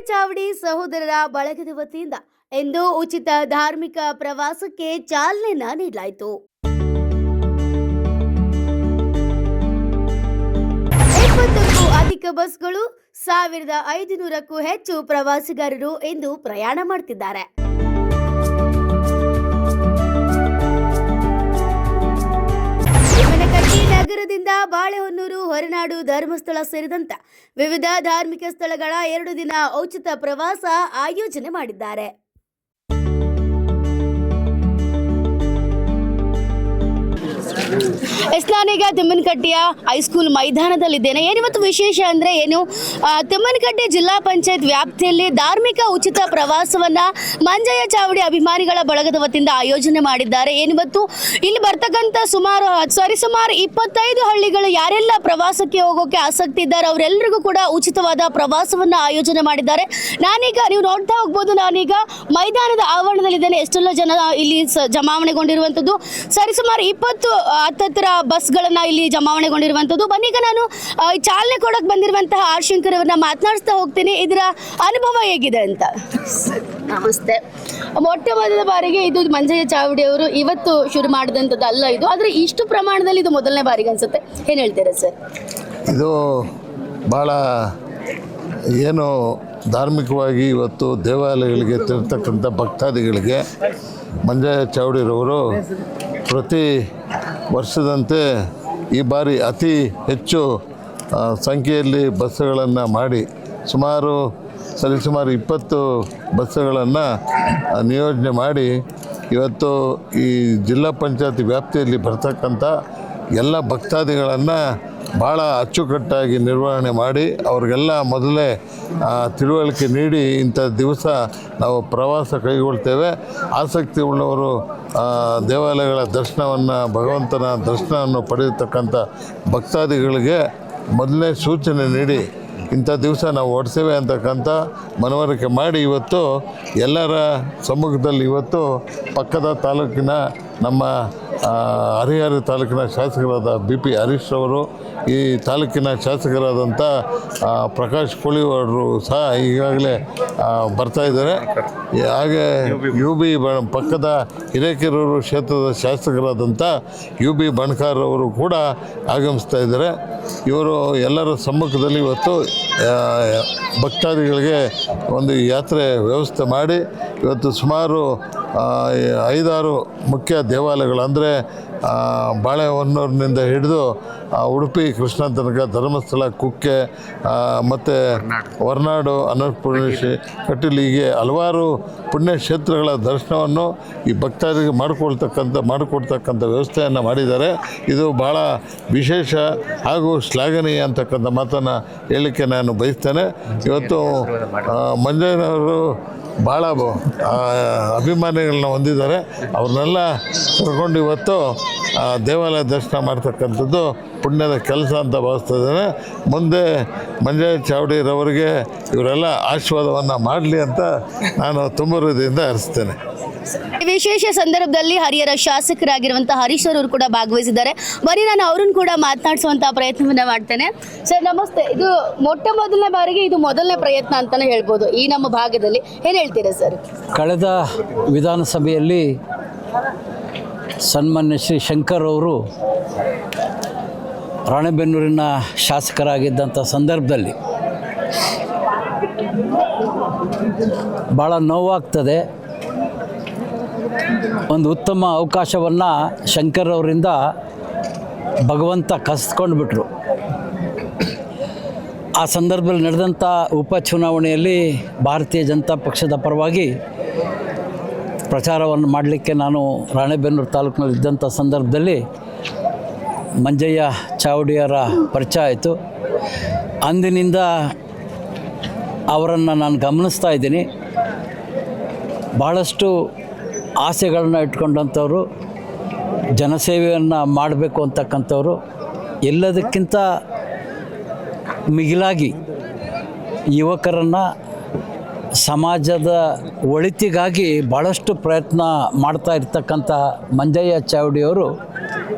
ಚಾವಡಿ ಸಹೋದರರ ಬಳಗದ ವತಿಯಿಂದ ಇಂದು ಉಚಿತ ಧಾರ್ಮಿಕ ಪ್ರವಾಸಕ್ಕೆ ಚಾಲನೆ ನೀಡಲಾಯಿತು. 20ಕ್ಕೂ ಅಧಿಕ ಬಸ್ಗಳು 1500ಕ್ಕೂ ಹೆಚ್ಚು ಪ್ರವಾಸಿಗರು ಇಂದು ಪ್ರಯಾಣ ಮಾಡುತ್ತಿದ್ದಾರೆ. ನಗರದಿಂದ ಬಾಳೆಹೊನ್ನೂರು, ಹೊರನಾಡು, ಧರ್ಮಸ್ಥಳ ಸೇರಿದಂತೆ ವಿವಿಧ ಧಾರ್ಮಿಕ ಸ್ಥಳಗಳ 2 ದಿನ ಉಚಿತ ಪ್ರವಾಸ ಆಯೋಜನೆ ಮಾಡಿದ್ದಾರೆ. ನಾನೀಗ ತಿಮ್ಮನಕಟ್ಟೆಯ ಹೈಸ್ಕೂಲ್ ಮೈದಾನದಲ್ಲಿದ್ದೇನೆ. ಏನಿವತ್ತು ವಿಶೇಷ ಅಂದರೆ ತಿಮ್ಮನಕಟ್ಟೆ ಜಿಲ್ಲಾ ಪಂಚಾಯತ್ ವ್ಯಾಪ್ತಿಯಲ್ಲಿ ಧಾರ್ಮಿಕ ಉಚಿತ ಪ್ರವಾಸವನ್ನ ಮಂಜಯ್ಯ ಚಾವಡಿ ಅಭಿಮಾನಿಗಳ ಬಳಗದ ವತಿಯಿಂದ ಆಯೋಜನೆ ಮಾಡಿದ್ದಾರೆ. ಏನಿವತ್ತು ಇಲ್ಲಿ ಬರ್ತಕ್ಕಂಥ ಸುಮಾರು 25 ಹಳ್ಳಿಗಳು ಯಾರೆಲ್ಲ ಪ್ರವಾಸಕ್ಕೆ ಹೋಗೋಕೆ ಆಸಕ್ತಿ ಇದ್ದಾರೆ ಅವರೆಲ್ಲರಿಗೂ ಕೂಡ ಉಚಿತವಾದ ಪ್ರವಾಸವನ್ನ ಆಯೋಜನೆ ಮಾಡಿದ್ದಾರೆ. ನೀವು ನೋಡ್ತಾ ಹೋಗ್ಬೋದು, ನಾನೀಗ ಮೈದಾನದ ಆವರಣದಲ್ಲಿದ್ದೇನೆ. ಎಷ್ಟೆಲ್ಲ ಜನ ಇಲ್ಲಿ ಜಮಾವಣೆಗೊಂಡಿರುವಂಥದ್ದು, ಸರಿಸುಮಾರು 20 ಹತ್ತಿರ ಬಸ್ಗಳನ್ನ ಇಲ್ಲಿ ಜಮಾವಣೆಗೊಂಡಿರುವಂಥದ್ದು. ಬನ್ನೀಗ ನಾನು ಚಾಲನೆ ಕೊಡಕ್ಕೆ ಬಂದಿರುವಂತಹ ಆರ್ ಶಂಕರ್ ಅವರನ್ನ ಮಾತನಾಡಿಸ್ತಾ ಹೋಗ್ತೀನಿ, ಇದರ ಅನುಭವ ಹೇಗಿದೆ ಅಂತ. ನಮಸ್ತೆ. ಮೊಟ್ಟ ಮೊದಲ ಬಾರಿಗೆ ಇದು ಮಂಜಯ್ಯ ಚಾವಡಿ ಅವರು ಇವತ್ತು ಶುರು ಮಾಡಿದಂಥದ್ದು ಅಲ್ಲ ಇದು, ಆದರೆ ಇಷ್ಟು ಪ್ರಮಾಣದಲ್ಲಿ ಇದು ಮೊದಲನೇ ಬಾರಿಗೆ ಅನ್ಸುತ್ತೆ. ಏನು ಹೇಳ್ತೀರಾ ಸರ್? ಇದು ಭಾಳ ಏನು ಧಾರ್ಮಿಕವಾಗಿ ಇವತ್ತು ದೇವಾಲಯಗಳಿಗೆ ತಿರ್ತಕ್ಕಂಥ ಭಕ್ತಾದಿಗಳಿಗೆ ಮಂಜಯ್ಯ ಚಾವಡಿರವರು ಪ್ರತಿ ವರ್ಷದಂತೆ ಈ ಬಾರಿ ಅತಿ ಹೆಚ್ಚು ಸಂಖ್ಯೆಯಲ್ಲಿ ಬಸ್ಸುಗಳನ್ನು ಮಾಡಿ ಸುಮಾರು 20 ಬಸ್ಸುಗಳನ್ನು ನಿಯೋಜನೆ ಮಾಡಿ ಇವತ್ತು ಈ ಜಿಲ್ಲಾ ಪಂಚಾಯತ್ ವ್ಯಾಪ್ತಿಯಲ್ಲಿ ಬರ್ತಕ್ಕಂಥ ಎಲ್ಲ ಭಕ್ತಾದಿಗಳನ್ನು ಭಾಳ ಅಚ್ಚುಕಟ್ಟಾಗಿ ನಿರ್ವಹಣೆ ಮಾಡಿ ಅವ್ರಿಗೆಲ್ಲ ಮೊದಲೇ ತಿಳುವಳಿಕೆ ನೀಡಿ ಇಂಥ ದಿವಸ ನಾವು ಪ್ರವಾಸ ಕೈಗೊಳ್ತೇವೆ. ಆಸಕ್ತಿ ಉಳ್ಳವರು ದೇವಾಲಯಗಳ ದರ್ಶನವನ್ನು, ಭಗವಂತನ ದರ್ಶನವನ್ನು ಪಡೆಯತಕ್ಕಂಥ ಭಕ್ತಾದಿಗಳಿಗೆ ಮೊದಲನೇ ಸೂಚನೆ ನೀಡಿ ಇಂಥ ದಿವಸ ನಾವು ಓಡಿಸ್ತೇವೆ ಅಂತಕ್ಕಂಥ ಮನವರಿಕೆ ಮಾಡಿ ಇವತ್ತು ಎಲ್ಲರ ಸಮ್ಮುಖದಲ್ಲಿ ಇವತ್ತು ಪಕ್ಕದ ತಾಲೂಕಿನ ನಮ್ಮ ಹರಿಹರ ತಾಲೂಕಿನ ಶಾಸಕರಾದ BP ಹರೀಶ್ ಅವರು, ಈ ತಾಲೂಕಿನ ಶಾಸಕರಾದಂಥ ಪ್ರಕಾಶ್ ಕೋಳಿವಾಡರು ಸಹ ಈಗಾಗಲೇ ಬರ್ತಾಯಿದ್ದಾರೆ. ಹಾಗೆ UB ಪಕ್ಕದ ಹಿರೇಕೆರೂರು ಕ್ಷೇತ್ರದ ಶಾಸಕರಾದಂಥ UB ಬಣಕಾರ್ ಅವರು ಕೂಡ ಆಗಮಿಸ್ತಾ ಇದ್ದಾರೆ. ಇವರು ಎಲ್ಲರ ಸಮ್ಮುಖದಲ್ಲಿ ಇವತ್ತು ಭಕ್ತಾದಿಗಳಿಗೆ ಒಂದು ಯಾತ್ರೆ ವ್ಯವಸ್ಥೆ ಮಾಡಿ ಇವತ್ತು ಸುಮಾರು 5-6 ಮುಖ್ಯ ದೇವಾಲಯಗಳು ಅಂದರೆ ಬಾಳೆಹೊನ್ನೂರಿನಿಂದ ಹಿಡಿದು ಉಡುಪಿ ಕೃಷ್ಣ ತನಕ, ಧರ್ಮಸ್ಥಳ, ಕುಕ್ಕೆ ಮತ್ತು ಹೊರನಾಡು, ಅನ್ನಪೂರ್ಣೇಶ್ವರಿ, ಕಟೀಲು, ಹೀಗೆ ಹಲವಾರು ಪುಣ್ಯಕ್ಷೇತ್ರಗಳ ದರ್ಶನವನ್ನು ಈ ಭಕ್ತಾದಿಗೆ ಮಾಡಿಕೊಡ್ತಕ್ಕಂಥ ವ್ಯವಸ್ಥೆಯನ್ನು ಮಾಡಿದ್ದಾರೆ. ಇದು ಭಾಳ ವಿಶೇಷ ಹಾಗೂ ಶ್ಲಾಘನೀಯ ಅಂತಕ್ಕಂಥ ಮಾತನ್ನು ಹೇಳಲಿಕ್ಕೆ ನಾನು ಬಯಸ್ತೇನೆ. ಇವತ್ತು ಮಂಜಯ್ಯನವರು ಭಾಳ ಅಭಿಮಾನಿಗಳನ್ನ ಹೊಂದಿದ್ದಾರೆ. ಅವ್ರನ್ನೆಲ್ಲ ಕರ್ಕೊಂಡು ಇವತ್ತು ದೇವಾಲಯ ದರ್ಶನ ಮಾಡ್ತಕ್ಕಂಥದ್ದು ಪುಣ್ಯದ ಕೆಲಸ ಅಂತ ಭಾವಿಸ್ತಾ ಇದ್ದೇನೆ. ಮುಂದೆ ಮಂಜಯ್ಯ ಚಾವಡಿರವರಿಗೆ ಇವರೆಲ್ಲ ಆಶೀರ್ವಾದವನ್ನು ಮಾಡಲಿ ಅಂತ ನಾನು ತುಂಬ ಹೃದಯದಿಂದ ಹರಿಸ್ತೇನೆ. ವಿಶೇಷ ಸಂದರ್ಭದಲ್ಲಿ ಹರಿಹರ ಶಾಸಕರಾಗಿರುವಂತಹ ಹರೀಶ್ ಅವರು ಕೂಡ ಭಾಗವಹಿಸಿದ್ದಾರೆ. ಬರೀ ನಾನು ಅವ್ರನ್ನ ಕೂಡ ಮಾತನಾಡಿಸುವಂತಹ ಪ್ರಯತ್ನವನ್ನ ಮಾಡ್ತೇನೆ. ಸರ್ ನಮಸ್ತೆ. ಇದು ಮೊಟ್ಟ ಮೊದಲನೇ ಬಾರಿಗೆ ಇದು ಮೊದಲನೇ ಪ್ರಯತ್ನ ಅಂತಾನೆ ಹೇಳ್ಬೋದು ಈ ನಮ್ಮ ಭಾಗದಲ್ಲಿ. ಏನು ಹೇಳ್ತೀರಾ ಸರ್? ಕಳೆದ ವಿಧಾನಸಭೆಯಲ್ಲಿ ಸನ್ಮಾನ್ಯ ಶ್ರೀ ಶಂಕರ್ ಅವರು ರಾಣೆಬೆನ್ನೂರಿನ ಶಾಸಕರಾಗಿದ್ದಂಥ ಸಂದರ್ಭದಲ್ಲಿ ಭಾಳ ನೋವಾಗ್ತದೆ. ಒಂದು ಉತ್ತಮ ಅವಕಾಶವನ್ನು ಶಂಕರ್ ಅವರಿಂದ ಭಗವಂತ ಕಸಿದ್ಕೊಂಡು ಬಿಟ್ರು. ಆ ಸಂದರ್ಭದಲ್ಲಿ ನಡೆದಂಥ ಉಪಚುನಾವಣೆಯಲ್ಲಿ ಭಾರತೀಯ ಜನತಾ ಪಕ್ಷದ ಪರವಾಗಿ ಪ್ರಚಾರವನ್ನು ಮಾಡಲಿಕ್ಕೆ ನಾನು ರಾಣೆಬೆನ್ನೂರು ತಾಲೂಕಿನಲ್ಲಿ ಇದ್ದಂಥ ಸಂದರ್ಭದಲ್ಲಿ ಮಂಜಯ್ಯ ಚಾವಡಿಯವರ ಪರಿಚಯ ಆಯಿತು. ಅಂದಿನಿಂದ ಅವರನ್ನು ನಾನು ಗಮನಿಸ್ತಾ ಇದ್ದೀನಿ. ಭಾಳಷ್ಟು ಆಸೆಗಳನ್ನ ಇಟ್ಕೊಂಡಂಥವ್ರು, ಜನಸೇವೆಯನ್ನು ಮಾಡಬೇಕು ಅಂತಕ್ಕಂಥವ್ರು. ಎಲ್ಲದಕ್ಕಿಂತ ಮಿಗಿಲಾಗಿ ಯುವಕರನ್ನು ಸಮಾಜದ ಒಳಿತಿಗಾಗಿ ಭಾಳಷ್ಟು ಪ್ರಯತ್ನ ಮಾಡ್ತಾ ಇರ್ತಕ್ಕಂಥ ಮಂಜಯ್ಯ ಚಾವಡಿಯವರು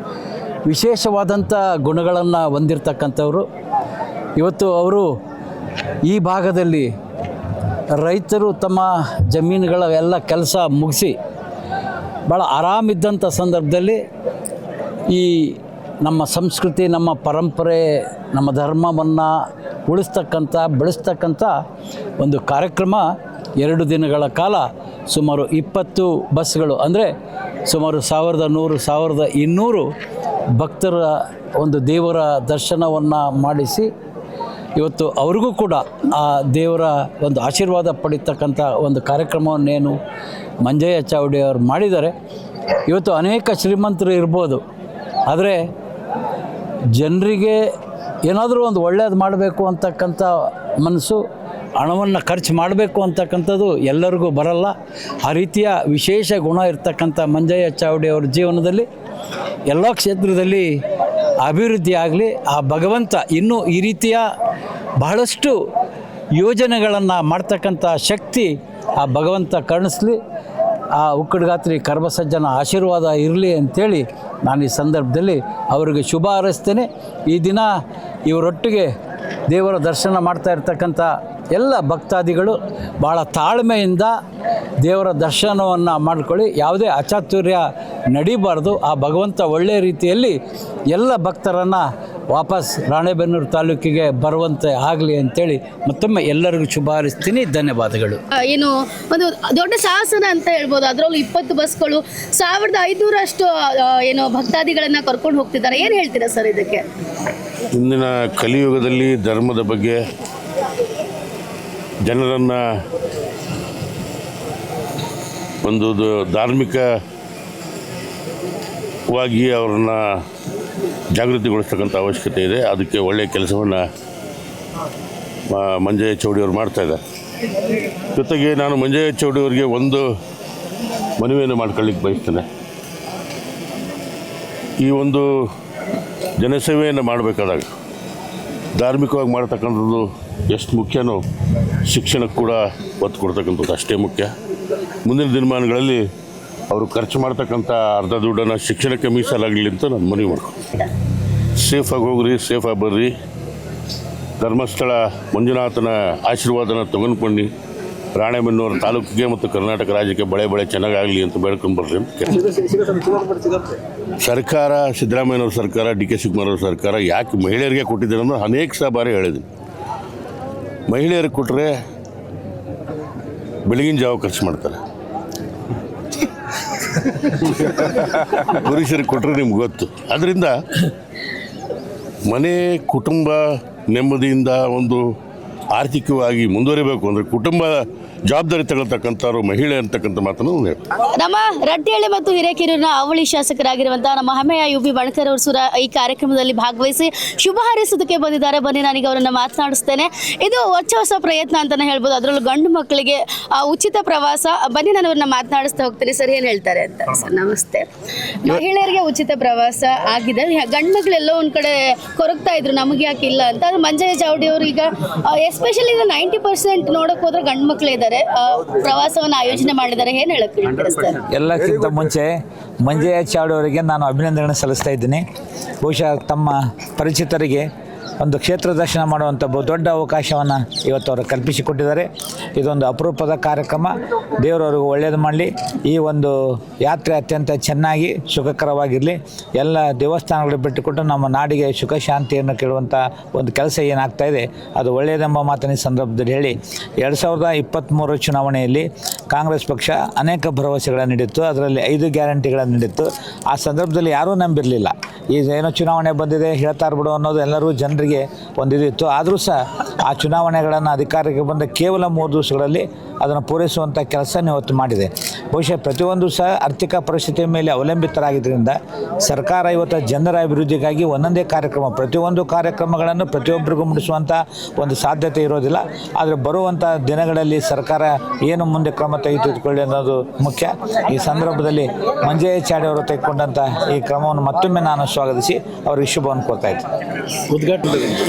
ವಿಶೇಷವಾದಂಥ ಗುಣಗಳನ್ನು ಹೊಂದಿರತಕ್ಕಂಥವ್ರು. ಇವತ್ತು ಅವರು ಈ ಭಾಗದಲ್ಲಿ ರೈತರು ತಮ್ಮ ಜಮೀನುಗಳ ಎಲ್ಲ ಕೆಲಸ ಮುಗಿಸಿ ಭಾಳ ಆರಾಮಿದ್ದಂಥ ಸಂದರ್ಭದಲ್ಲಿ ಈ ನಮ್ಮ ಸಂಸ್ಕೃತಿ, ನಮ್ಮ ಪರಂಪರೆ, ನಮ್ಮ ಧರ್ಮವನ್ನು ಉಳಿಸ್ತಕ್ಕಂಥ ಬೆಳೆಸ್ತಕ್ಕಂಥ ಒಂದು ಕಾರ್ಯಕ್ರಮ 2 ದಿನಗಳ ಕಾಲ ಸುಮಾರು 20 ಬಸ್ಗಳು ಅಂದರೆ ಸುಮಾರು 1100-1200 ಭಕ್ತರ ಒಂದು ದೇವರ ದರ್ಶನವನ್ನು ಮಾಡಿಸಿ ಇವತ್ತು ಅವ್ರಿಗೂ ಕೂಡ ಆ ದೇವರ ಒಂದು ಆಶೀರ್ವಾದ ಪಡಿತಕ್ಕಂಥ ಒಂದು ಕಾರ್ಯಕ್ರಮವನ್ನೇನು ಮಂಜಯ್ಯ ಚಾವಡಿ ಅವರು ಮಾಡಿದ್ದಾರೆ. ಇವತ್ತು ಅನೇಕ ಶ್ರೀಮಂತರು ಇರ್ಬೋದು, ಆದರೆ ಜನರಿಗೆ ಏನಾದರೂ ಒಂದು ಒಳ್ಳೆಯದು ಮಾಡಬೇಕು ಅಂತಕ್ಕಂಥ ಮನಸ್ಸು, ಹಣವನ್ನು ಖರ್ಚು ಮಾಡಬೇಕು ಅಂತಕ್ಕಂಥದ್ದು ಎಲ್ಲರಿಗೂ ಬರಲ್ಲ. ಆ ರೀತಿಯ ವಿಶೇಷ ಗುಣ ಇರ್ತಕ್ಕಂಥ ಮಂಜಯ್ಯ ಚಾವಡಿ ಅವರ ಜೀವನದಲ್ಲಿ ಎಲ್ಲ ಕ್ಷೇತ್ರದಲ್ಲಿ ಅಭಿವೃದ್ಧಿ ಆಗಲಿ, ಆ ಭಗವಂತ ಇನ್ನೂ ಈ ರೀತಿಯ ಬಹಳಷ್ಟು ಯೋಜನೆಗಳನ್ನು ಮಾಡ್ತಕ್ಕಂಥ ಶಕ್ತಿ ಆ ಭಗವಂತ ಕರುಣಿಸಲಿ. ಆ ಉಕ್ಕಡಗಾತ್ರಿ ಕರ್ಮಸಜ್ಜನ ಆಶೀರ್ವಾದ ಇರಲಿ ಅಂಥೇಳಿ ನಾನು ಈ ಸಂದರ್ಭದಲ್ಲಿ ಅವರಿಗೆ ಶುಭ ಹಾರೈಸ್ತೇನೆ. ಈ ದಿನ ಇವರೊಟ್ಟಿಗೆ ದೇವರ ದರ್ಶನ ಮಾಡ್ತಾ ಇರ್ತಕ್ಕಂಥ ಎಲ್ಲ ಭಕ್ತಾದಿಗಳು ಭಾಳ ತಾಳ್ಮೆಯಿಂದ ದೇವರ ದರ್ಶನವನ್ನು ಮಾಡ್ಕೊಳ್ಳಿ. ಯಾವುದೇ ಅಚಾತುರ್ಯ ನಡೀಬಾರ್ದು. ಆ ಭಗವಂತ ಒಳ್ಳೆಯ ರೀತಿಯಲ್ಲಿ ಎಲ್ಲ ಭಕ್ತರನ್ನು ವಾಪಸ್ ರಾಣೆಬೆನ್ನೂರು ತಾಲೂಕಿಗೆ ಬರುವಂತೆ ಆಗಲಿ ಅಂತೇಳಿ ಮತ್ತೊಮ್ಮೆ ಎಲ್ಲರಿಗೂ ಶುಭ ಹಾರೈಸ್ತೀನಿ. ಧನ್ಯವಾದಗಳು. ಏನು ಒಂದು ದೊಡ್ಡ ಸಾಹಸನ ಅಂತ ಹೇಳ್ಬೋದು. ಅದರಲ್ಲೂ 20 ಬಸ್ಗಳು 1500 ಏನು ಭಕ್ತಾದಿಗಳನ್ನು ಕರ್ಕೊಂಡು ಹೋಗ್ತಿದ್ದಾರೆ. ಏನು ಹೇಳ್ತೀರಾ ಸರ್ ಇದಕ್ಕೆ? ಇಂದಿನ ಕಲಿಯುಗದಲ್ಲಿ ಧರ್ಮದ ಬಗ್ಗೆ ಜನರನ್ನು ಒಂದು ಧಾರ್ಮಿಕವಾಗಿ ಅವ್ರನ್ನ ಜಾಗೃತಿಗೊಳಿಸ್ತಕ್ಕಂಥ ಅವಶ್ಯಕತೆ ಇದೆ. ಅದಕ್ಕೆ ಒಳ್ಳೆಯ ಕೆಲಸವನ್ನು ಮಂಜಯ್ಯ ಚೌಡಿ ಅವರು ಮಾಡ್ತಾಯಿದ್ದಾರೆ. ಜೊತೆಗೆ ನಾನು ಮಂಜಯ್ಯ ಚೌಡಿ ಅವರಿಗೆ ಒಂದು ಮನವಿಯನ್ನು ಮಾಡ್ಕೊಳ್ಳಿಕ್ಕೆ ಬಯಸ್ತೇನೆ. ಈ ಒಂದು ಜನಸೇವೆಯನ್ನು ಮಾಡಬೇಕಾದಾಗ ಧಾರ್ಮಿಕವಾಗಿ ಮಾಡ್ತಕ್ಕಂಥದ್ದು ಎಷ್ಟು ಮುಖ್ಯನೋ ಶಿಕ್ಷಣಕ್ಕೆ ಕೂಡ ಒತ್ತು ಕೊಡ್ತಕ್ಕಂಥದ್ದು ಅಷ್ಟೇ ಮುಖ್ಯ. ಮುಂದಿನ ದಿನಮಾನಗಳಲ್ಲಿ ಅವರು ಖರ್ಚು ಮಾಡ್ತಕ್ಕಂಥ ಅರ್ಧ ದುಡ್ಡನ್ನು ಶಿಕ್ಷಣಕ್ಕೆ ಮೀಸಲಾಗಲಿ ಅಂತ ನಾನು ಮನವಿ ಮಾಡ್ತೀನಿ. ಸೇಫಾಗಿ ಹೋಗ್ರಿ, ಸೇಫಾಗಿ ಬರ್ರಿ. ಧರ್ಮಸ್ಥಳ ಮಂಜುನಾಥನ ಆಶೀರ್ವಾದನ ತೊಗೊಂಡ್ಕೊಂಡು ರಾಣೆಬೆನ್ನೂರು ತಾಲೂಕಿಗೆ ಮತ್ತು ಕರ್ನಾಟಕ ರಾಜ್ಯಕ್ಕೆ ಬೆಳೆ ಚೆನ್ನಾಗಾಗಲಿ ಅಂತ ಬೇಡ್ಕೊಂಡು ಬರ್ರಿ ಅಂತ ಸರ್ಕಾರ, ಸಿದ್ದರಾಮಯ್ಯನವ್ರ ಸರ್ಕಾರ, ಡಿ.ಕೆ. ಶಿವಕುಮಾರ್ ಅವ್ರ ಸರ್ಕಾರ ಯಾಕೆ ಮಹಿಳೆಯರಿಗೆ ಕೊಟ್ಟಿದ್ದಾರೆ ಅನ್ನೋ ಅನೇಕ ಬಾರಿ ಹೇಳಿದ್ದೀನಿ. ಮಹಿಳೆಯರಿಗೆ ಕೊಟ್ಟರೆ ಬೆಳಗಿನ ಜಾವ ಖರ್ಚು ಮಾಡ್ತಾರೆ, ಪುರುಷರಿಗೆ ಕೊಟ್ಟರೆ ನಿಮ್ಗೆ ಗೊತ್ತು. ಅದರಿಂದ ಮನೆ ಕುಟುಂಬ ನೆಮ್ಮದಿಯಿಂದ ಒಂದು ಆರ್ಥಿಕವಾಗಿ ಮುಂದುವರಿಬೇಕು ಅಂದರೆ ಕುಟುಂಬ ಜವಾಬ್ದಾರಿ ತಗೊಳ್ತಕ್ಕಂಥವ್ರು ಮಹಿಳೆ ಅಂತಕ್ಕಂಥ ಮಾತನ್ನು ನಮ್ಮ ರಟ್ಟಿಹಳ್ಳಿ ಮತ್ತು ಹಿರೇಕೆರೂರಿನ ಅವಳಿ ಶಾಸಕರಾಗಿರುವಂತಹ ನಮ್ಮ ಹೆಮ್ಮೆಯ ಯು.ಬಿ. ಬಣಕರ್ ಅವರು ಸುರ ಈ ಕಾರ್ಯಕ್ರಮದಲ್ಲಿ ಭಾಗವಹಿಸಿ ಶುಭ ಹಾರೈಸೋದಕ್ಕೆ ಬಂದಿದ್ದಾರೆ. ಬನ್ನಿ ನಾನೀಗ ಅವರನ್ನು ಮಾತನಾಡಿಸ್ತೇನೆ. ಇದು ಹೊಸ ಪ್ರಯತ್ನ ಅಂತಲೇ ಹೇಳ್ಬೋದು. ಅದರಲ್ಲೂ ಗಂಡು ಮಕ್ಕಳಿಗೆ ಉಚಿತ ಪ್ರವಾಸ. ಬನ್ನಿ ನಾನು ಅವ್ರನ್ನ ಮಾತನಾಡಿಸ್ತಾ ಹೋಗ್ತೀನಿ. ಸರ್ ಏನು ಹೇಳ್ತಾರೆ ಅಂತ. ಸರ್ ನಮಸ್ತೆ. ಮಹಿಳೆಯರಿಗೆ ಉಚಿತ ಪ್ರವಾಸ ಆಗಿದೆ. ಗಂಡು ಮಕ್ಕಳೆಲ್ಲೋ ಒಂದು ಕಡೆ ಕೊರಗ್ತಾ ಇದ್ರು, ನಮಗೆ ಯಾಕೆ ಇಲ್ಲ ಅಂತ. ಅದು ಮಂಜಯ್ಯ ಚಾವಡಿ ಅವರು ಈಗ ಎಸ್ಪೆಷಲಿ 90% ನೋಡಕ್ ಹೋದ್ರೆ ಗಂಡು ಮಕ್ಕಳೇ ಇದ್ದಾರೆ. ಪ್ರವಾಸವನ್ನು ಆಯೋಜನೆ ಮಾಡಿದ್ದಾರೆ. ಏನು ಹೇಳಕ್ಕೆ ಎಲ್ಲಕ್ಕಿಂತ ಮುಂಚೆ ಮಂಜಯ್ಯ ಚಾವಡಿ ಅವರಿಗೆ ನಾನು ಅಭಿನಂದನೆ ಸಲ್ಲಿಸ್ತಾ ಇದ್ದೀನಿ. ಬಹುಶಃ ತಮ್ಮ ಪರಿಚಿತರಿಗೆ ಒಂದು ಕ್ಷೇತ್ರ ದರ್ಶನ ಮಾಡುವಂಥ ದೊಡ್ಡ ಅವಕಾಶವನ್ನು ಇವತ್ತು ಅವರು ಕಲ್ಪಿಸಿಕೊಟ್ಟಿದ್ದಾರೆ. ಇದೊಂದು ಅಪರೂಪದ ಕಾರ್ಯಕ್ರಮ. ದೇವರವ್ರಿಗೆ ಒಳ್ಳೆಯದು ಮಾಡಲಿ. ಈ ಒಂದು ಯಾತ್ರೆ ಅತ್ಯಂತ ಚೆನ್ನಾಗಿ ಸುಖಕರವಾಗಿರಲಿ. ಎಲ್ಲ ದೇವಸ್ಥಾನಗಳಿಗೆ ಬಿಟ್ಟುಕೊಟ್ಟು ನಮ್ಮ ನಾಡಿಗೆ ಸುಖ ಶಾಂತಿಯನ್ನು ಕೇಳುವಂಥ ಒಂದು ಕೆಲಸ ಏನಾಗ್ತಾಯಿದೆ ಅದು ಒಳ್ಳೆಯದೆಂಬ ಮಾತನ್ನ ಈ ಸಂದರ್ಭದಲ್ಲಿ ಹೇಳಿ, 2023 ಚುನಾವಣೆಯಲ್ಲಿ ಕಾಂಗ್ರೆಸ್ ಪಕ್ಷ ಅನೇಕ ಭರವಸೆಗಳನ್ನು ನೀಡಿತ್ತು. ಅದರಲ್ಲಿ 5 ಗ್ಯಾರಂಟಿಗಳನ್ನು ನೀಡಿತ್ತು. ಆ ಸಂದರ್ಭದಲ್ಲಿ ಯಾರೂ ನಂಬಿರಲಿಲ್ಲ. ಈಗ ಏನೋ ಚುನಾವಣೆ ಬಂದಿದೆ ಹೇಳ್ತಾರೆ ಬಿಡು ಅನ್ನೋದು ಎಲ್ಲರೂ ಜನರಿಗೆ ಒಂದಿದಿತ್ತು. ಆದರೂ ಸಹ ಆ ಚುನಾವಣೆಗಳನ್ನು ಅಧಿಕಾರಕ್ಕೆ ಬಂದ ಕೇವಲ 3 ದಿವಸಗಳಲ್ಲಿ ಅದನ್ನು ಪೂರೈಸುವಂಥ ಕೆಲಸ ಇವತ್ತು ಮಾಡಿದೆ. ಬಹುಶಃ ಪ್ರತಿಯೊಂದು ಸಹ ಆರ್ಥಿಕ ಪರಿಸ್ಥಿತಿಯ ಮೇಲೆ ಅವಲಂಬಿತರಾಗಿದ್ದರಿಂದ ಸರ್ಕಾರ ಇವತ್ತು ಜನರ ಅಭಿವೃದ್ಧಿಗಾಗಿ ಒಂದೊಂದೇ ಕಾರ್ಯಕ್ರಮ, ಪ್ರತಿಯೊಂದು ಕಾರ್ಯಕ್ರಮಗಳನ್ನು ಪ್ರತಿಯೊಬ್ಬರಿಗೂ ಮುಡಿಸುವಂಥ ಒಂದು ಸಾಧ್ಯತೆ ಇರೋದಿಲ್ಲ. ಆದರೆ ಬರುವಂಥ ದಿನಗಳಲ್ಲಿ ಸರ್ಕಾರ ಏನು ಮುಂದೆ ಕ್ರಮ ತೆಗೆದುಕೊಳ್ಳಿ ಅನ್ನೋದು ಮುಖ್ಯ. ಈ ಸಂದರ್ಭದಲ್ಲಿ ಮಂಜಯ್ಯ ಚಾವಡಿ ಅವರು ತೆಗೆದುಕೊಂಡಂಥ ಈ ಕ್ರಮವನ್ನು ಮತ್ತೊಮ್ಮೆ ನಾನು ಸ್ವಾಗತಿಸಿ ಅವರಿಗೆ ಶುಭವನ್ನು ಕೋರ್ತಾ ಇದ್ದೀನಿ.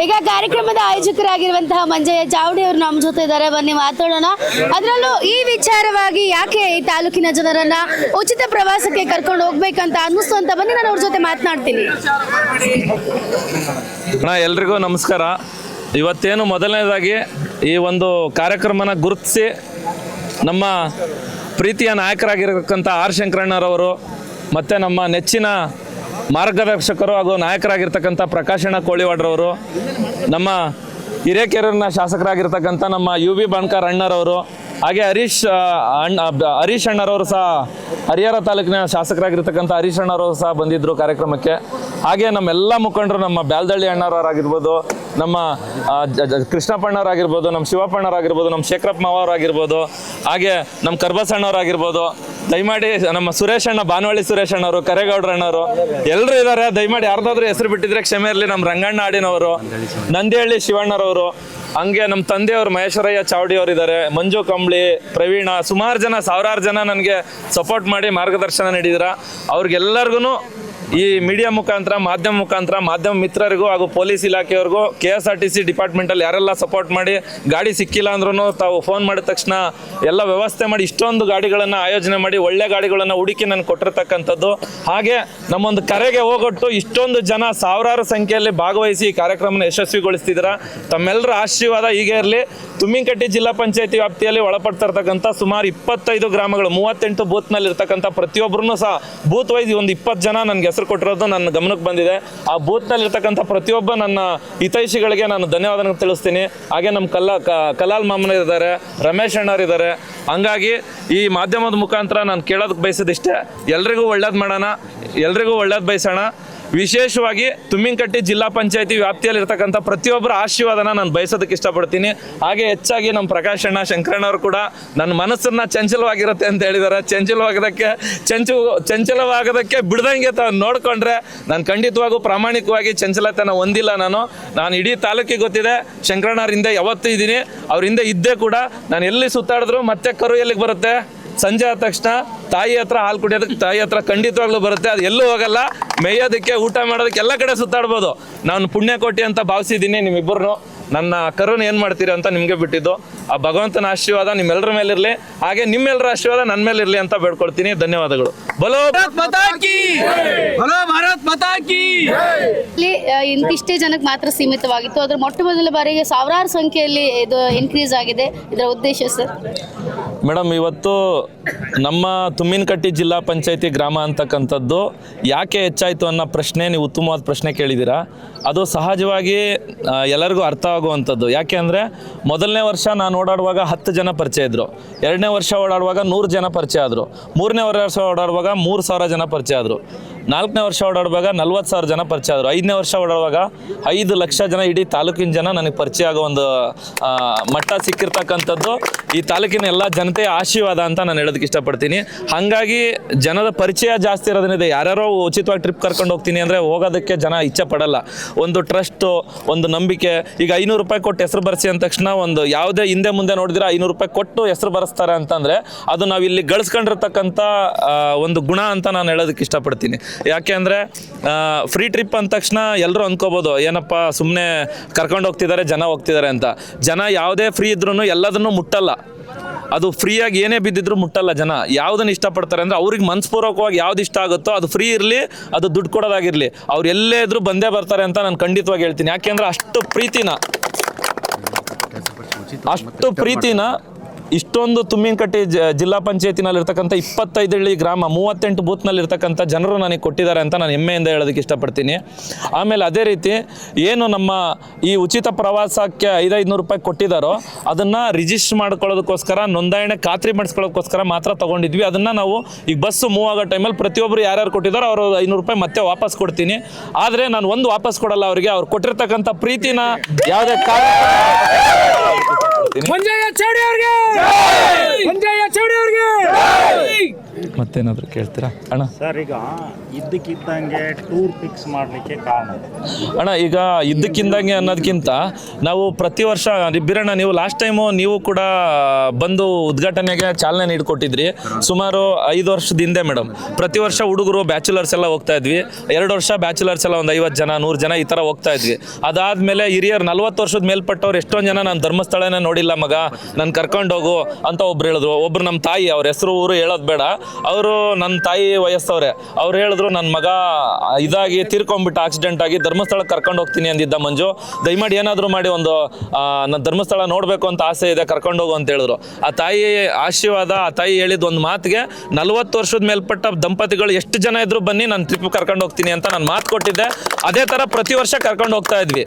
ಈಗ ಕಾರ್ಯಕ್ರಮದ ಆಯೋಜಕರಾಗಿರುವಂತಹ ಮಂಜಯ್ಯ ಚಾವಡಿ ಅವರು ನಮ್ಮ ಜೊತೆ ಇದ್ದಾರೆ. ಬನ್ನಿ ಮಾತಾಡೋಣ. ಅದರಲ್ಲೂ ಈ ವಿಚಾರವಾಗಿ ಯಾಕೆ ಈ ತಾಲೂಕಿನ ಜನರನ್ನ ಉಚಿತ ಪ್ರವಾಸಕ್ಕೆ ಕರ್ಕೊಂಡು ಹೋಗ್ಬೇಕಂತ ಅನ್ನಿಸ್ತು ಅಂತ ಬನ್ನಿ ನಾನು ಅವ್ರ ಜೊತೆ ಮಾತನಾಡ್ತೀನಿ. ಎಲ್ರಿಗೂ ನಮಸ್ಕಾರ. ಇವತ್ತೇನು ಮೊದಲನೇದಾಗಿ ಈ ಒಂದು ಕಾರ್ಯಕ್ರಮನ ಗುರುತಿಸಿ ನಮ್ಮ ಪ್ರೀತಿಯ ನಾಯಕರಾಗಿರತಕ್ಕಂಥ ಆರ್ ಶಂಕರಣ್ಣರವರು ಮತ್ತು ನಮ್ಮ ನೆಚ್ಚಿನ ಮಾರ್ಗದರ್ಶಕರು ಹಾಗೂ ನಾಯಕರಾಗಿರ್ತಕ್ಕಂಥ ಪ್ರಕಾಶಣ್ಣ ಕೋಳಿವಾಡ್ರವರು, ನಮ್ಮ ಹಿರೇಕೆರೂರಿನ ಶಾಸಕರಾಗಿರ್ತಕ್ಕಂಥ ನಮ್ಮ ಯು ಬಿ ಬಾಣ್ಕರ್ ಅಣ್ಣರವರು, ಹಾಗೆ ಹರೀಶ್ ಅಣ್ಣರವರು ಸಹ ಹರಿಹರ ತಾಲೂಕಿನ ಶಾಸಕರಾಗಿರ್ತಕ್ಕಂಥ ಹರೀಶ್ ಅಣ್ಣರವರು ಸಹ ಬಂದಿದ್ದರು ಕಾರ್ಯಕ್ರಮಕ್ಕೆ. ಹಾಗೆ ನಮ್ಮೆಲ್ಲ ಮುಖಂಡರು, ನಮ್ಮ ಬ್ಯಾಲ್ದಳ್ಳಿ ಅಣ್ಣವರಾಗಿರ್ಬೋದು, ನಮ್ಮ ಕೃಷ್ಣಪ್ಪಣ್ಣವರಾಗಿರ್ಬೋದು, ನಮ್ಮ ಶಿವಪ್ಪಣ್ಣವರಾಗಿರ್ಬೋದು, ನಮ್ಮ ಶೇಖರಪ್ಪ ಮಾವರಾಗಿರ್ಬೋದು, ಹಾಗೆ ನಮ್ಮ ಕರ್ಬಸಣ್ಣವರಾಗಿರ್ಬೋದು, ದಯಮಾಡಿ ನಮ್ಮ ಸುರೇಶ್ ಅಣ್ಣ, ಬಾನವಳ್ಳಿ ಸುರೇಶ್ ಅಣ್ಣವರು, ಕರೇಗೌಡ್ರ ಅಣ್ಣವರು ಎಲ್ಲರೂ ಇದ್ದಾರೆ. ದಯಮಾಡಿ ಯಾರ್ದಾದ್ರೂ ಹೆಸರು ಬಿಟ್ಟಿದ್ರೆ ಕ್ಷಮೆ ಇರಲಿ. ನಮ್ಮ ರಂಗಣ್ಣ ಆಡಿನವರು, ನಂದಿಹಳ್ಳಿ ಶಿವಣ್ಣರವರು, ಹಂಗೆ ನಮ್ಮ ತಂದೆಯವರು ಮಹೇಶ್ವರಯ್ಯ ಚಾವಡಿ ಅವರು ಇದ್ದಾರೆ, ಮಂಜು ಕಂಬಳಿ, ಪ್ರವೀಣ, ಸುಮಾರು ಜನ, ಸಾವಿರಾರು ಜನ ನನಗೆ ಸಪೋರ್ಟ್ ಮಾಡಿ ಮಾರ್ಗದರ್ಶನ ನೀಡಿದಿರ. ಅವ್ರಿಗೆಲ್ಲರಿಗೂ ಈ ಮೀಡಿಯಾ ಮುಖಾಂತರ, ಮಾಧ್ಯಮ ಮಿತ್ರರಿಗೂ ಹಾಗೂ ಪೊಲೀಸ್ ಇಲಾಖೆಯವ್ರಿಗೂ, KSRTC ಡಿಪಾರ್ಟ್ಮೆಂಟಲ್ಲಿ ಯಾರೆಲ್ಲ ಸಪೋರ್ಟ್ ಮಾಡಿ ಗಾಡಿ ಸಿಕ್ಕಿಲ್ಲ ಅಂದ್ರೂ ತಾವು ಫೋನ್ ಮಾಡಿದ ತಕ್ಷಣ ಎಲ್ಲ ವ್ಯವಸ್ಥೆ ಮಾಡಿ ಇಷ್ಟೊಂದು ಗಾಡಿಗಳನ್ನು ಆಯೋಜನೆ ಮಾಡಿ ಒಳ್ಳೆ ಗಾಡಿಗಳನ್ನು ಹುಡುಕಿ ನನಗೆ ಕೊಟ್ಟಿರ್ತಕ್ಕಂಥದ್ದು. ಹಾಗೆ ನಮ್ಮೊಂದು ಕರೆಗೆ ಹೋಗೊಟ್ಟು ಇಷ್ಟೊಂದು ಜನ ಸಾವಿರಾರು ಸಂಖ್ಯೆಯಲ್ಲಿ ಭಾಗವಹಿಸಿ ಈ ಕಾರ್ಯಕ್ರಮನ ಯಶಸ್ವಿಗೊಳಿಸ್ತಿದ್ದೀರಾ. ತಮ್ಮೆಲ್ಲರ ಆಶೀರ್ವಾದ ಹೀಗೆ ಇರಲಿ. ತುಮ್ಮಿನಕಟ್ಟಿ ಜಿಲ್ಲಾ ಪಂಚಾಯತಿ ವ್ಯಾಪ್ತಿಯಲ್ಲಿ ಒಳಪಡ್ತಿರ್ತಕ್ಕಂಥ ಸುಮಾರು 25 ಗ್ರಾಮಗಳು, 38 ಬೂತ್ನಲ್ಲಿ ಇರ್ತಕ್ಕಂಥ ಪ್ರತಿಯೊಬ್ಬರೂ ಸಹ ಬೂತ್ ವೈಸ್ ಒಂದು 20 ಜನ ನನಗೆ ಹೆಸರು ಕೊಟ್ಟಿರೋದು ನನ್ನ ಗಮನಕ್ಕೆ ಬಂದಿದೆ. ಆ ಬೂತ್ನಲ್ಲಿ ಇರ್ತಕ್ಕಂಥ ಪ್ರತಿಯೊಬ್ಬ ನನ್ನ ಹಿತೈಷಿಗಳಿಗೆ ನಾನು ಧನ್ಯವಾದ ತಿಳಿಸ್ತೀನಿ. ಹಾಗೆ ನಮ್ಮ ಕಲಾಲ್ ಮಾಮನ ಇದ್ದಾರೆ, ರಮೇಶ್ ಅಣ್ಣವ್ರು. ಹಂಗಾಗಿ ಈ ಮಾಧ್ಯಮದ ಮುಖಾಂತರ ನಾನು ಕೇಳೋದಕ್ಕೆ ಬಯಸೋದಿಷ್ಟೇ, ಎಲ್ರಿಗೂ ಒಳ್ಳೇದು ಮಾಡೋಣ, ಎಲ್ರಿಗೂ ಒಳ್ಳೇದು ಬಯಸೋಣ. ವಿಶೇಷವಾಗಿ ತುಮ್ಮಿನಕಟ್ಟಿ ಜಿಲ್ಲಾ ಪಂಚಾಯತಿ ವ್ಯಾಪ್ತಿಯಲ್ಲಿರ್ತಕ್ಕಂಥ ಪ್ರತಿಯೊಬ್ಬರ ಆಶೀರ್ವಾದನ ನಾನು ಬಯಸೋದಕ್ಕೆ ಇಷ್ಟಪಡ್ತೀನಿ. ಹಾಗೆ ಹೆಚ್ಚಾಗಿ ನಮ್ಮ ಪ್ರಕಾಶಣ್ಣ, ಶಂಕರಣ್ಣವರು ಕೂಡ ನನ್ನ ಮನಸ್ಸನ್ನು ಚಂಚಲವಾಗಿರುತ್ತೆ ಅಂತ ಹೇಳಿದ್ದಾರೆ. ಚಂಚಲವಾಗೋದಕ್ಕೆ ಬಿಡ್ದಂಗೆ ನೋಡಿಕೊಂಡ್ರೆ ನಾನು ಖಂಡಿತವಾಗೂ ಪ್ರಾಮಾಣಿಕವಾಗಿ ಚಂಚಲತೆನ ಹೊಂದಿಲ್ಲ. ನಾನು ಇಡೀ ತಾಲೂಕಿಗೆ ಗೊತ್ತಿದೆ, ಶಂಕರಣ್ಣವ್ರ ಹಿಂದೆ ಯಾವತ್ತೂ ಇದ್ದೀನಿ, ಅವ್ರ ಹಿಂದೆ ಇದ್ದೇ ಕೂಡ. ನಾನು ಎಲ್ಲಿ ಸುತ್ತಾಡಿದ್ರು ಮತ್ತೆ ಕರು ಎಲ್ಲಿಗೆ ಬರುತ್ತೆ, ಸಂಜೆ ಆದ ತಕ್ಷಣ ತಾಯಿ ಹತ್ರ ಹಾಲು ಕುಡಿಯೋದಕ್ಕೆ ತಾಯಿ ಹತ್ರ ಖಂಡಿತವಾಗ್ಲೂ ಬರುತ್ತೆ. ಅದು ಎಲ್ಲೂ ಹೋಗಲ್ಲ. ಮೇಯೋದಕ್ಕೆ, ಊಟ ಮಾಡೋದಕ್ಕೆ ಎಲ್ಲ ಕಡೆ ಸುತ್ತಾಡ್ಬೋದು. ನಾನು ಪುಣ್ಯಕೋಟಿ ಅಂತ ಭಾವಿಸಿದ್ದೀನಿ. ನಿಮ್ಮಿಬ್ಬರು ನನ್ನ ಕರುನ ಏನು ಮಾಡ್ತೀರಿ ಅಂತ ನಿಮಗೆ ಬಿಟ್ಟಿದ್ದು. ಆ ಭಗವಂತನ ಆಶೀರ್ವಾದ ನಿಮ್ಮೆಲ್ಲರ ಮೇಲಿರಲಿ, ಹಾಗೆ ನಿಮ್ಮೆಲ್ಲರ ಆಶೀರ್ವಾದ ನನ್ನ ಮೇಲಿರಲಿ ಅಂತ ಬೇಡ್ಕೊಳ್ತೀನಿ. ಧನ್ಯವಾದಗಳು. ಬಲೋ ಭಾರತ್ ಮಾತಾ ಕೀ, ಬಲೋ ಭಾರತ್ ಮಾತಾ ಕೀ. ಇಂತಿಷ್ಟೇ ಜನಕ್ಕೆ ಮಾತ್ರ ಸೀಮಿತವಾಗಿತ್ತು. ಅದ್ರ ಮೊಟ್ಟ ಮೊದಲ ಬಾರಿಗೆ ಸಾವಿರಾರು ಸಂಖ್ಯೆಯಲ್ಲಿ ಇದು ಇನ್ಕ್ರೀಸ್ ಆಗಿದೆ. ಇದರ ಉದ್ದೇಶ ಸರ್? ಮೇಡಮ್, ಇವತ್ತು ನಮ್ಮ ತುಮ್ಮಿನಕಟ್ಟಿ ಜಿಲ್ಲಾ ಪಂಚಾಯತಿ ಗ್ರಾಮ ಅಂತಕ್ಕಂಥದ್ದು ಯಾಕೆ ಹೆಚ್ಚಾಯಿತು ಅನ್ನೋ ಪ್ರಶ್ನೆ, ನೀವು ಉತ್ತಮವಾದ ಪ್ರಶ್ನೆ ಕೇಳಿದ್ದೀರಾ. ಅದು ಸಹಜವಾಗಿ ಎಲ್ಲರಿಗೂ ಅರ್ಥ ಆಗುವಂಥದ್ದು. ಯಾಕೆ ಅಂದರೆ ಮೊದಲನೇ ವರ್ಷ ನಾನು ಓಡಾಡುವಾಗ 10 ಜನ ಪರಿಚಯ ಇದ್ದರು, 2ನೇ ವರ್ಷ ಓಡಾಡುವಾಗ 100 ಜನ ಪರಿಚಯ ಆದರು, 3ನೇ ವರ್ಷ ಓಡಾಡುವಾಗ 3,000 ಜನ ಪರಿಚಯ ಆದರು, 4ನೇ ವರ್ಷ ಓಡಾಡುವಾಗ 40,000 ಜನ ಪರಿಚಯ ಆದರು, 5ನೇ ವರ್ಷ ಓಡಾಡುವಾಗ 5 ಲಕ್ಷ ಜನ, ಇಡೀ ತಾಲೂಕಿನ ಜನ ನನಗೆ ಪರಿಚಯ ಆಗೋ ಒಂದು ಮಟ್ಟ ಸಿಕ್ಕಿರ್ತಕ್ಕಂಥದ್ದು ಈ ತಾಲೂಕಿನ ಎಲ್ಲ ಜನತೆಯ ಆಶೀರ್ವಾದ ಅಂತ ನಾನು ಹೇಳೋದಕ್ಕೆ ಇಷ್ಟಪಡ್ತೀನಿ. ಹಾಗಾಗಿ ಜನದ ಪರಿಚಯ ಜಾಸ್ತಿ ಇರೋದ್ರಿಂದ ಯಾರ್ಯಾರೋ ಉಚಿತವಾಗಿ ಟ್ರಿಪ್ ಕರ್ಕೊಂಡು ಹೋಗ್ತೀನಿ ಅಂದರೆ ಹೋಗೋದಕ್ಕೆ ಜನ ಇಚ್ಛೆ ಪಡಲ್ಲ. ಒಂದು ಟ್ರಸ್ಟು, ಒಂದು ನಂಬಿಕೆ. ಈಗ 500 ರೂಪಾಯಿ ಕೊಟ್ಟು ಹೆಸರು ಬರೆಸಿ ಅಂದ ತಕ್ಷಣ ಒಂದು ಯಾವುದೇ ಹಿಂದೆ ಮುಂದೆ ನೋಡಿದ್ರೆ 500 ರೂಪಾಯಿ ಕೊಟ್ಟು ಹೆಸರು ಬರೆಸ್ತಾರೆ ಅಂತಂದರೆ ಅದು ನಾವು ಇಲ್ಲಿ ಗಳಿಸ್ಕೊಂಡಿರ್ತಕ್ಕಂಥ ಒಂದು ಗುಣ ಅಂತ ನಾನು ಹೇಳೋದಕ್ಕೆ ಇಷ್ಟಪಡ್ತೀನಿ. ಯಾಕೆ ಅಂದರೆ ಫ್ರೀ ಟ್ರಿಪ್ ಅಂದ ತಕ್ಷಣ ಎಲ್ಲರೂ ಅಂದ್ಕೋಬೋದು, ಏನಪ್ಪ ಸುಮ್ಮನೆ ಕರ್ಕೊಂಡು ಹೋಗ್ತಿದ್ದಾರೆ, ಜನ ಹೋಗ್ತಿದ್ದಾರೆ ಅಂತ. ಜನ ಯಾವುದೇ ಫ್ರೀ ಇದ್ರೂ ಎಲ್ಲದನ್ನೂ ಮುಟ್ಟಲ್ಲ. ಅದು ಫ್ರೀಯಾಗಿ ಏನೇ ಬಿದ್ದಿದ್ರು ಮುಟ್ಟಲ್ಲ. ಜನ ಯಾವುದನ್ನು ಇಷ್ಟಪಡ್ತಾರೆ ಅಂದರೆ ಅವ್ರಿಗೆ ಮನಸ್ಪೂರ್ವಕವಾಗಿ ಯಾವ್ದು ಇಷ್ಟ ಆಗುತ್ತೋ ಅದು ಫ್ರೀ ಇರಲಿ, ಅದು ದುಡ್ಡು ಕೊಡೋದಾಗಿರಲಿ, ಅವ್ರು ಎಲ್ಲೇ ಇದ್ರೂ ಬಂದೇ ಬರ್ತಾರೆ ಅಂತ ನಾನು ಖಂಡಿತವಾಗಿ ಹೇಳ್ತೀನಿ. ಯಾಕೆಂದರೆ ಅಷ್ಟು ಪ್ರೀತಿನ ಇಷ್ಟೊಂದು ತುಮ್ಮಿನಕಟ್ಟಿ ಜಿಲ್ಲಾ ಪಂಚಾಯತಿನಲ್ಲಿರ್ತಕ್ಕಂಥ 25 ಹಳ್ಳಿ ಗ್ರಾಮ, 38 ಬೂತ್ನಲ್ಲಿರ್ತಕ್ಕಂಥ ಜನರು ನನಗೆ ಕೊಟ್ಟಿದ್ದಾರೆ ಅಂತ ನಾನು ಹೆಮ್ಮೆಯಿಂದ ಹೇಳೋದಕ್ಕೆ ಇಷ್ಟಪಡ್ತೀನಿ. ಆಮೇಲೆ ಅದೇ ರೀತಿ ಏನು ನಮ್ಮ ಈ ಉಚಿತ ಪ್ರವಾಸಕ್ಕೆ 500 ರೂಪಾಯಿ ಕೊಟ್ಟಿದ್ದಾರೋ ಅದನ್ನು ರಿಜಿಸ್ಟರ್ ಮಾಡ್ಕೊಳ್ಳೋದಕ್ಕೋಸ್ಕರ, ನೋಂದಣಿ ಖಾತ್ರಿ ಮಾಡಿಸ್ಕೊಳ್ಳೋದಕ್ಕೋಸ್ಕರ ಮಾತ್ರ ತೊಗೊಂಡಿದ್ವಿ. ಅದನ್ನು ನಾವು ಈಗ ಬಸ್ಸು ಮೂವ್ ಆಗೋ ಟೈಮಲ್ಲಿ ಪ್ರತಿಯೊಬ್ಬರು ಯಾರ್ಯಾರು ಕೊಟ್ಟಿದ್ದಾರೋ ಅವರು 500 ರೂಪಾಯಿ ಮತ್ತೆ ವಾಪಸ್ ಕೊಡ್ತೀನಿ. ಆದರೆ ನಾನು ಒಂದು ವಾಪಸ್ ಕೊಡಲ್ಲ ಅವರಿಗೆ. ಅವ್ರು ಕೊಟ್ಟಿರ್ತಕ್ಕಂಥ ಪ್ರೀತಿನ ಯಾವುದೇ ಮತ್ತೇನಾದ್ರು ಕೇಳ್ತೀರಾ ಅಣ್ಣ? ಸರ್, ಈಗ ಇದ್ದಕ್ಕಿದ್ದಂಗೆ ಟೂರ್ ಫಿಕ್ಸ್ ಮಾಡಲಿಕ್ಕೆ ಕಾರಣ ಅಣ್ಣ, ಈಗ ಇದ್ದಕ್ಕಿದ್ದಂಗೆ ಅನ್ನೋದಕ್ಕಿಂತ ನಾವು ಪ್ರತಿ ವರ್ಷ ಬೀರಣ್ಣ, ನೀವು ಲಾಸ್ಟ್ ಟೈಮು ನೀವು ಕೂಡ ಬಂದು ಉದ್ಘಾಟನೆಗೆ ಚಾಲನೆ ನೀಡಿಕೊಟ್ಟಿದ್ರಿ ಸುಮಾರು 5 ವರ್ಷದ ಹಿಂದೆ ಮೇಡಮ್. ಪ್ರತಿ ವರ್ಷ ಹುಡುಗರು ಬ್ಯಾಚುಲರ್ಸ್ ಎಲ್ಲ ಹೋಗ್ತಾ ಇದ್ವಿ. 2 ವರ್ಷ ಬ್ಯಾಚುಲರ್ಸ್ ಎಲ್ಲ ಒಂದು 50 ಜನ 100 ಜನ ಈ ಥರ ಹೋಗ್ತಾ ಇದ್ವಿ. ಅದಾದಮೇಲೆ ಹಿರಿಯರು 40 ವರ್ಷದ ಮೇಲ್ಪಟ್ಟವ್ರು ಎಷ್ಟೊಂದು ಜನ ನಾನು ಧರ್ಮಸ್ಥಳನೇ ನೋಡಿಲ್ಲ ಮಗ, ನಾನು ಕರ್ಕೊಂಡು ಹೋಗು ಅಂತ ಒಬ್ರು ಹೇಳಿದ್ರು. ಒಬ್ರು ನಮ್ಮ ತಾಯಿ, ಅವ್ರ ಹೆಸರು ಊರು ಹೇಳೋದು ಬೇಡ, ಅವರು ಅವರು ನನ್ನ ತಾಯಿ ವಯಸ್ಸವ್ರೆ. ಅವ್ರು ಹೇಳಿದ್ರು ನನ್ನ ಮಗ ಇದಾಗಿ ತೀರ್ಕೊಂಡ್ಬಿಟ್ಟು ಆಕ್ಸಿಡೆಂಟ್ ಆಗಿ ಧರ್ಮಸ್ಥಳಕ್ಕೆ ಕರ್ಕೊಂಡು ಹೋಗ್ತೀನಿ ಅಂದಿದ್ದ ಮಂಜು. ದಯಮಾಡಿ ಏನಾದರೂ ಮಾಡಿ ಒಂದು ನನ್ನ ಧರ್ಮಸ್ಥಳ ನೋಡಬೇಕು ಅಂತ ಆಸೆ ಇದೆ, ಕರ್ಕೊಂಡು ಹೋಗು ಅಂತ ಹೇಳಿದ್ರು. ಆ ತಾಯಿ ಆಶೀರ್ವಾದ, ಆ ತಾಯಿ ಹೇಳಿದ ಒಂದು ಮಾತಿಗೆ 40 ವರ್ಷದ ಮೇಲ್ಪಟ್ಟ ದಂಪತಿಗಳು ಎಷ್ಟು ಜನ ಇದ್ರು ಬನ್ನಿ ನಾನು ಟ್ರಿಪ್ ಕರ್ಕೊಂಡು ಹೋಗ್ತೀನಿ ಅಂತ ನಾನು ಮಾತು ಕೊಟ್ಟಿದ್ದೆ. ಅದೇ ಥರ ಪ್ರತಿ ವರ್ಷ ಕರ್ಕೊಂಡು ಹೋಗ್ತಾ ಇದ್ವಿ.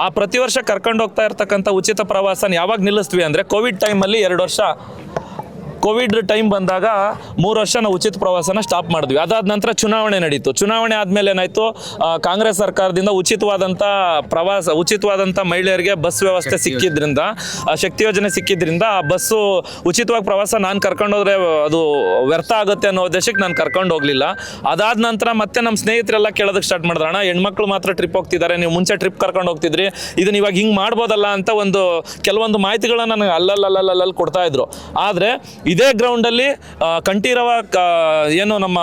ಆ ಪ್ರತಿ ವರ್ಷ ಕರ್ಕೊಂಡು ಹೋಗ್ತಾ ಇರ್ತಕ್ಕಂಥ ಉಚಿತ ಪ್ರವಾಸನ ಯಾವಾಗ ನಿಲ್ಲಿಸ್ತೀವಿ ಅಂದರೆ ಕೋವಿಡ್ ಟೈಮಲ್ಲಿ 2 ವರ್ಷ ಕೋವಿಡ್ ಟೈಮ್ ಬಂದಾಗ 3 ವರ್ಷ ನಾವು ಉಚಿತ ಪ್ರವಾಸನ ಸ್ಟಾಪ್ ಮಾಡಿದ್ವಿ. ಅದಾದ ನಂತರ ಚುನಾವಣೆ ನಡೀತು. ಚುನಾವಣೆ ಆದಮೇಲೆ ಏನಾಯಿತು, ಕಾಂಗ್ರೆಸ್ ಸರ್ಕಾರದಿಂದ ಉಚಿತವಾದಂಥ ಮಹಿಳೆಯರಿಗೆ ಬಸ್ ವ್ಯವಸ್ಥೆ ಸಿಕ್ಕಿದ್ರಿಂದ, ಶಕ್ತಿ ಯೋಜನೆ ಸಿಕ್ಕಿದ್ರಿಂದ ಆ ಬಸ್ಸು ಉಚಿತವಾಗಿ ಪ್ರವಾಸ ನಾನು ಕರ್ಕೊಂಡೋದ್ರೆ ಅದು ವ್ಯರ್ಥ ಆಗುತ್ತೆ ಅನ್ನೋ ಉದ್ದೇಶಕ್ಕೆ ನಾನು ಕರ್ಕೊಂಡು ಹೋಗಲಿಲ್ಲ. ಅದಾದ ನಂತರ ಮತ್ತೆ ನಮ್ಮ ಸ್ನೇಹಿತರೆಲ್ಲ ಕೇಳೋದಕ್ಕೆ ಸ್ಟಾರ್ಟ್ ಮಾಡಿದ್ರು, ಅಣ್ಣ ಹೆಣ್ಮಕ್ಳು ಮಾತ್ರ ಟ್ರಿಪ್ ಹೋಗ್ತಿದ್ದಾರೆ, ನೀವು ಮುಂಚೆ ಟ್ರಿಪ್ ಕರ್ಕೊಂಡು ಹೋಗ್ತಿದ್ರಿ, ಇದನ್ನ ಇವಾಗ ಹಿಂಗೆ ಮಾಡ್ಬೋದಲ್ಲ ಅಂತ ಕೆಲವೊಂದು ಮಾಹಿತಿಗಳನ್ನ ನನಗೆ ಅಲ್ಲಲ್ಲಿ ಕೊಡ್ತಾ ಇದ್ರು. ಆದರೆ ಇದೇ ಗ್ರೌಂಡಲ್ಲಿ ಕಂಠೀರವ ಏನು ನಮ್ಮ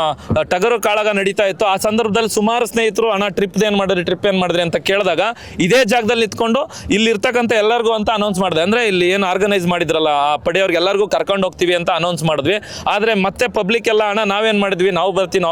ಟಗರು ಕಾಳಗ ನಡೀತಾ ಇತ್ತು. ಆ ಸಂದರ್ಭದಲ್ಲಿ ಸುಮಾರು ಸ್ನೇಹಿತರು ಅಣ್ಣ ಟ್ರಿಪ್ ಏನು ಮಾಡಿದ್ರಿ ಅಂತ ಕೇಳಿದಾಗ ಇದೇ ಜಾಗದಲ್ಲಿ ನಿಂತ್ಕೊಂಡು ಇಲ್ಲಿರ್ತಕ್ಕಂಥ ಎಲ್ಲರಿಗೂ ಅಂತ ಅನೌನ್ಸ್ ಮಾಡಿದೆ. ಅಂದರೆ ಇಲ್ಲಿ ಏನು ಆರ್ಗನೈಸ್ ಮಾಡಿದ್ರಲ್ಲ ಆ ಪಡೆಯವ್ರಿಗೆ ಎಲ್ಲರಿಗೂ ಕರ್ಕೊಂಡು ಹೋಗ್ತೀವಿ ಅಂತ ಅನೌನ್ಸ್ ಮಾಡಿದ್ವಿ. ಆದರೆ ಮತ್ತೆ ಪಬ್ಲಿಕ್ ಎಲ್ಲ ಅಣ್ಣ ನಾವೇನು ಮಾಡಿದ್ವಿ, ನಾವು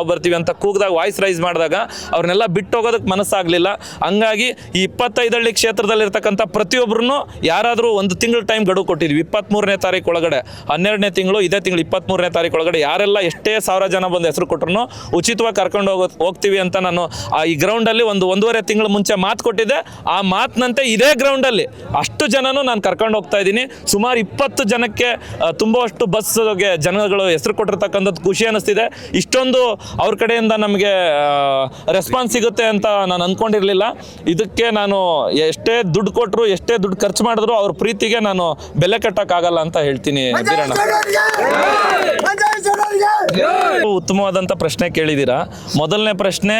ಬರ್ತೀವಿ ಅಂತ ಕೂಗಿದಾಗ, ವಾಯ್ಸ್ ರೈಸ್ ಮಾಡಿದಾಗ ಅವ್ರನ್ನೆಲ್ಲ ಬಿಟ್ಟು ಹೋಗೋದಕ್ಕೆ ಮನಸ್ಸಾಗಲಿಲ್ಲ. ಹಂಗಾಗಿ ಈ 25 ಹಳ್ಳಿ ಕ್ಷೇತ್ರದಲ್ಲಿರ್ತಕ್ಕಂಥ ಪ್ರತಿಯೊಬ್ಬರೂ ಯಾರಾದರೂ ಒಂದು ತಿಂಗಳು ಟೈಮ್ ಗಡುವು ಕೊಟ್ಟಿದ್ವಿ. 23ನೇ ತಾರೀಕು ಒಳಗಡೆ, 12ನೇ ತಿಂಗಳು, ಇದೇ ತಿಂಗಳು 23ನೇ ತಾರೀಕು ಒಳಗಡೆ ಯಾರೆಲ್ಲ ಎಷ್ಟೇ 1000 ಜನ ಬಂದು ಹೆಸರು ಕೊಟ್ಟರು ಉಚಿತವಾಗಿ ಕರ್ಕೊಂಡು ಹೋಗ್ತೀವಿ ಅಂತ ನಾನು ಈ ಗ್ರೌಂಡಲ್ಲಿ 1.5 ತಿಂಗಳು ಮುಂಚೆ ಮಾತು ಕೊಟ್ಟಿದ್ದೆ. ಆ ಮಾತಿನಂತೆ ಇದೇ ಗ್ರೌಂಡಲ್ಲಿ ಅಷ್ಟು ಜನನು ನಾನು ಕರ್ಕೊಂಡು ಹೋಗ್ತಾ ಇದ್ದೀನಿ. ಸುಮಾರು 20 ಜನಕ್ಕೆ ತುಂಬುವಷ್ಟು ಬಸ್ಗೆ ಜನಗಳು ಹೆಸರು ಕೊಟ್ಟಿರ್ತಕ್ಕಂಥದ್ದು ಖುಷಿ ಅನ್ನಿಸ್ತಿದೆ. ಇಷ್ಟೊಂದು ಅವ್ರ ಕಡೆಯಿಂದ ನಮಗೆ ರೆಸ್ಪಾನ್ಸ್ ಸಿಗುತ್ತೆ ಅಂತ ನಾನು ಅಂದ್ಕೊಂಡಿರಲಿಲ್ಲ. ಇದಕ್ಕೆ ನಾನು ಎಷ್ಟೇ ದುಡ್ಡು ಕೊಟ್ಟರು, ಎಷ್ಟೇ ದುಡ್ಡು ಖರ್ಚು ಮಾಡಿದ್ರು ಅವ್ರ ಪ್ರೀತಿಗೆ ನಾನು ಬೆಲೆ ಕಟ್ಟೋಕ್ಕಾಗಲ್ಲ ಅಂತ ಹೇಳ್ತೀನಿ. ಬೀರಣ್ಣ, ಉತ್ತಮವಾದಂಥ ಪ್ರಶ್ನೆ ಕೇಳಿದ್ದೀರಾ. ಮೊದಲನೇ ಪ್ರಶ್ನೆ,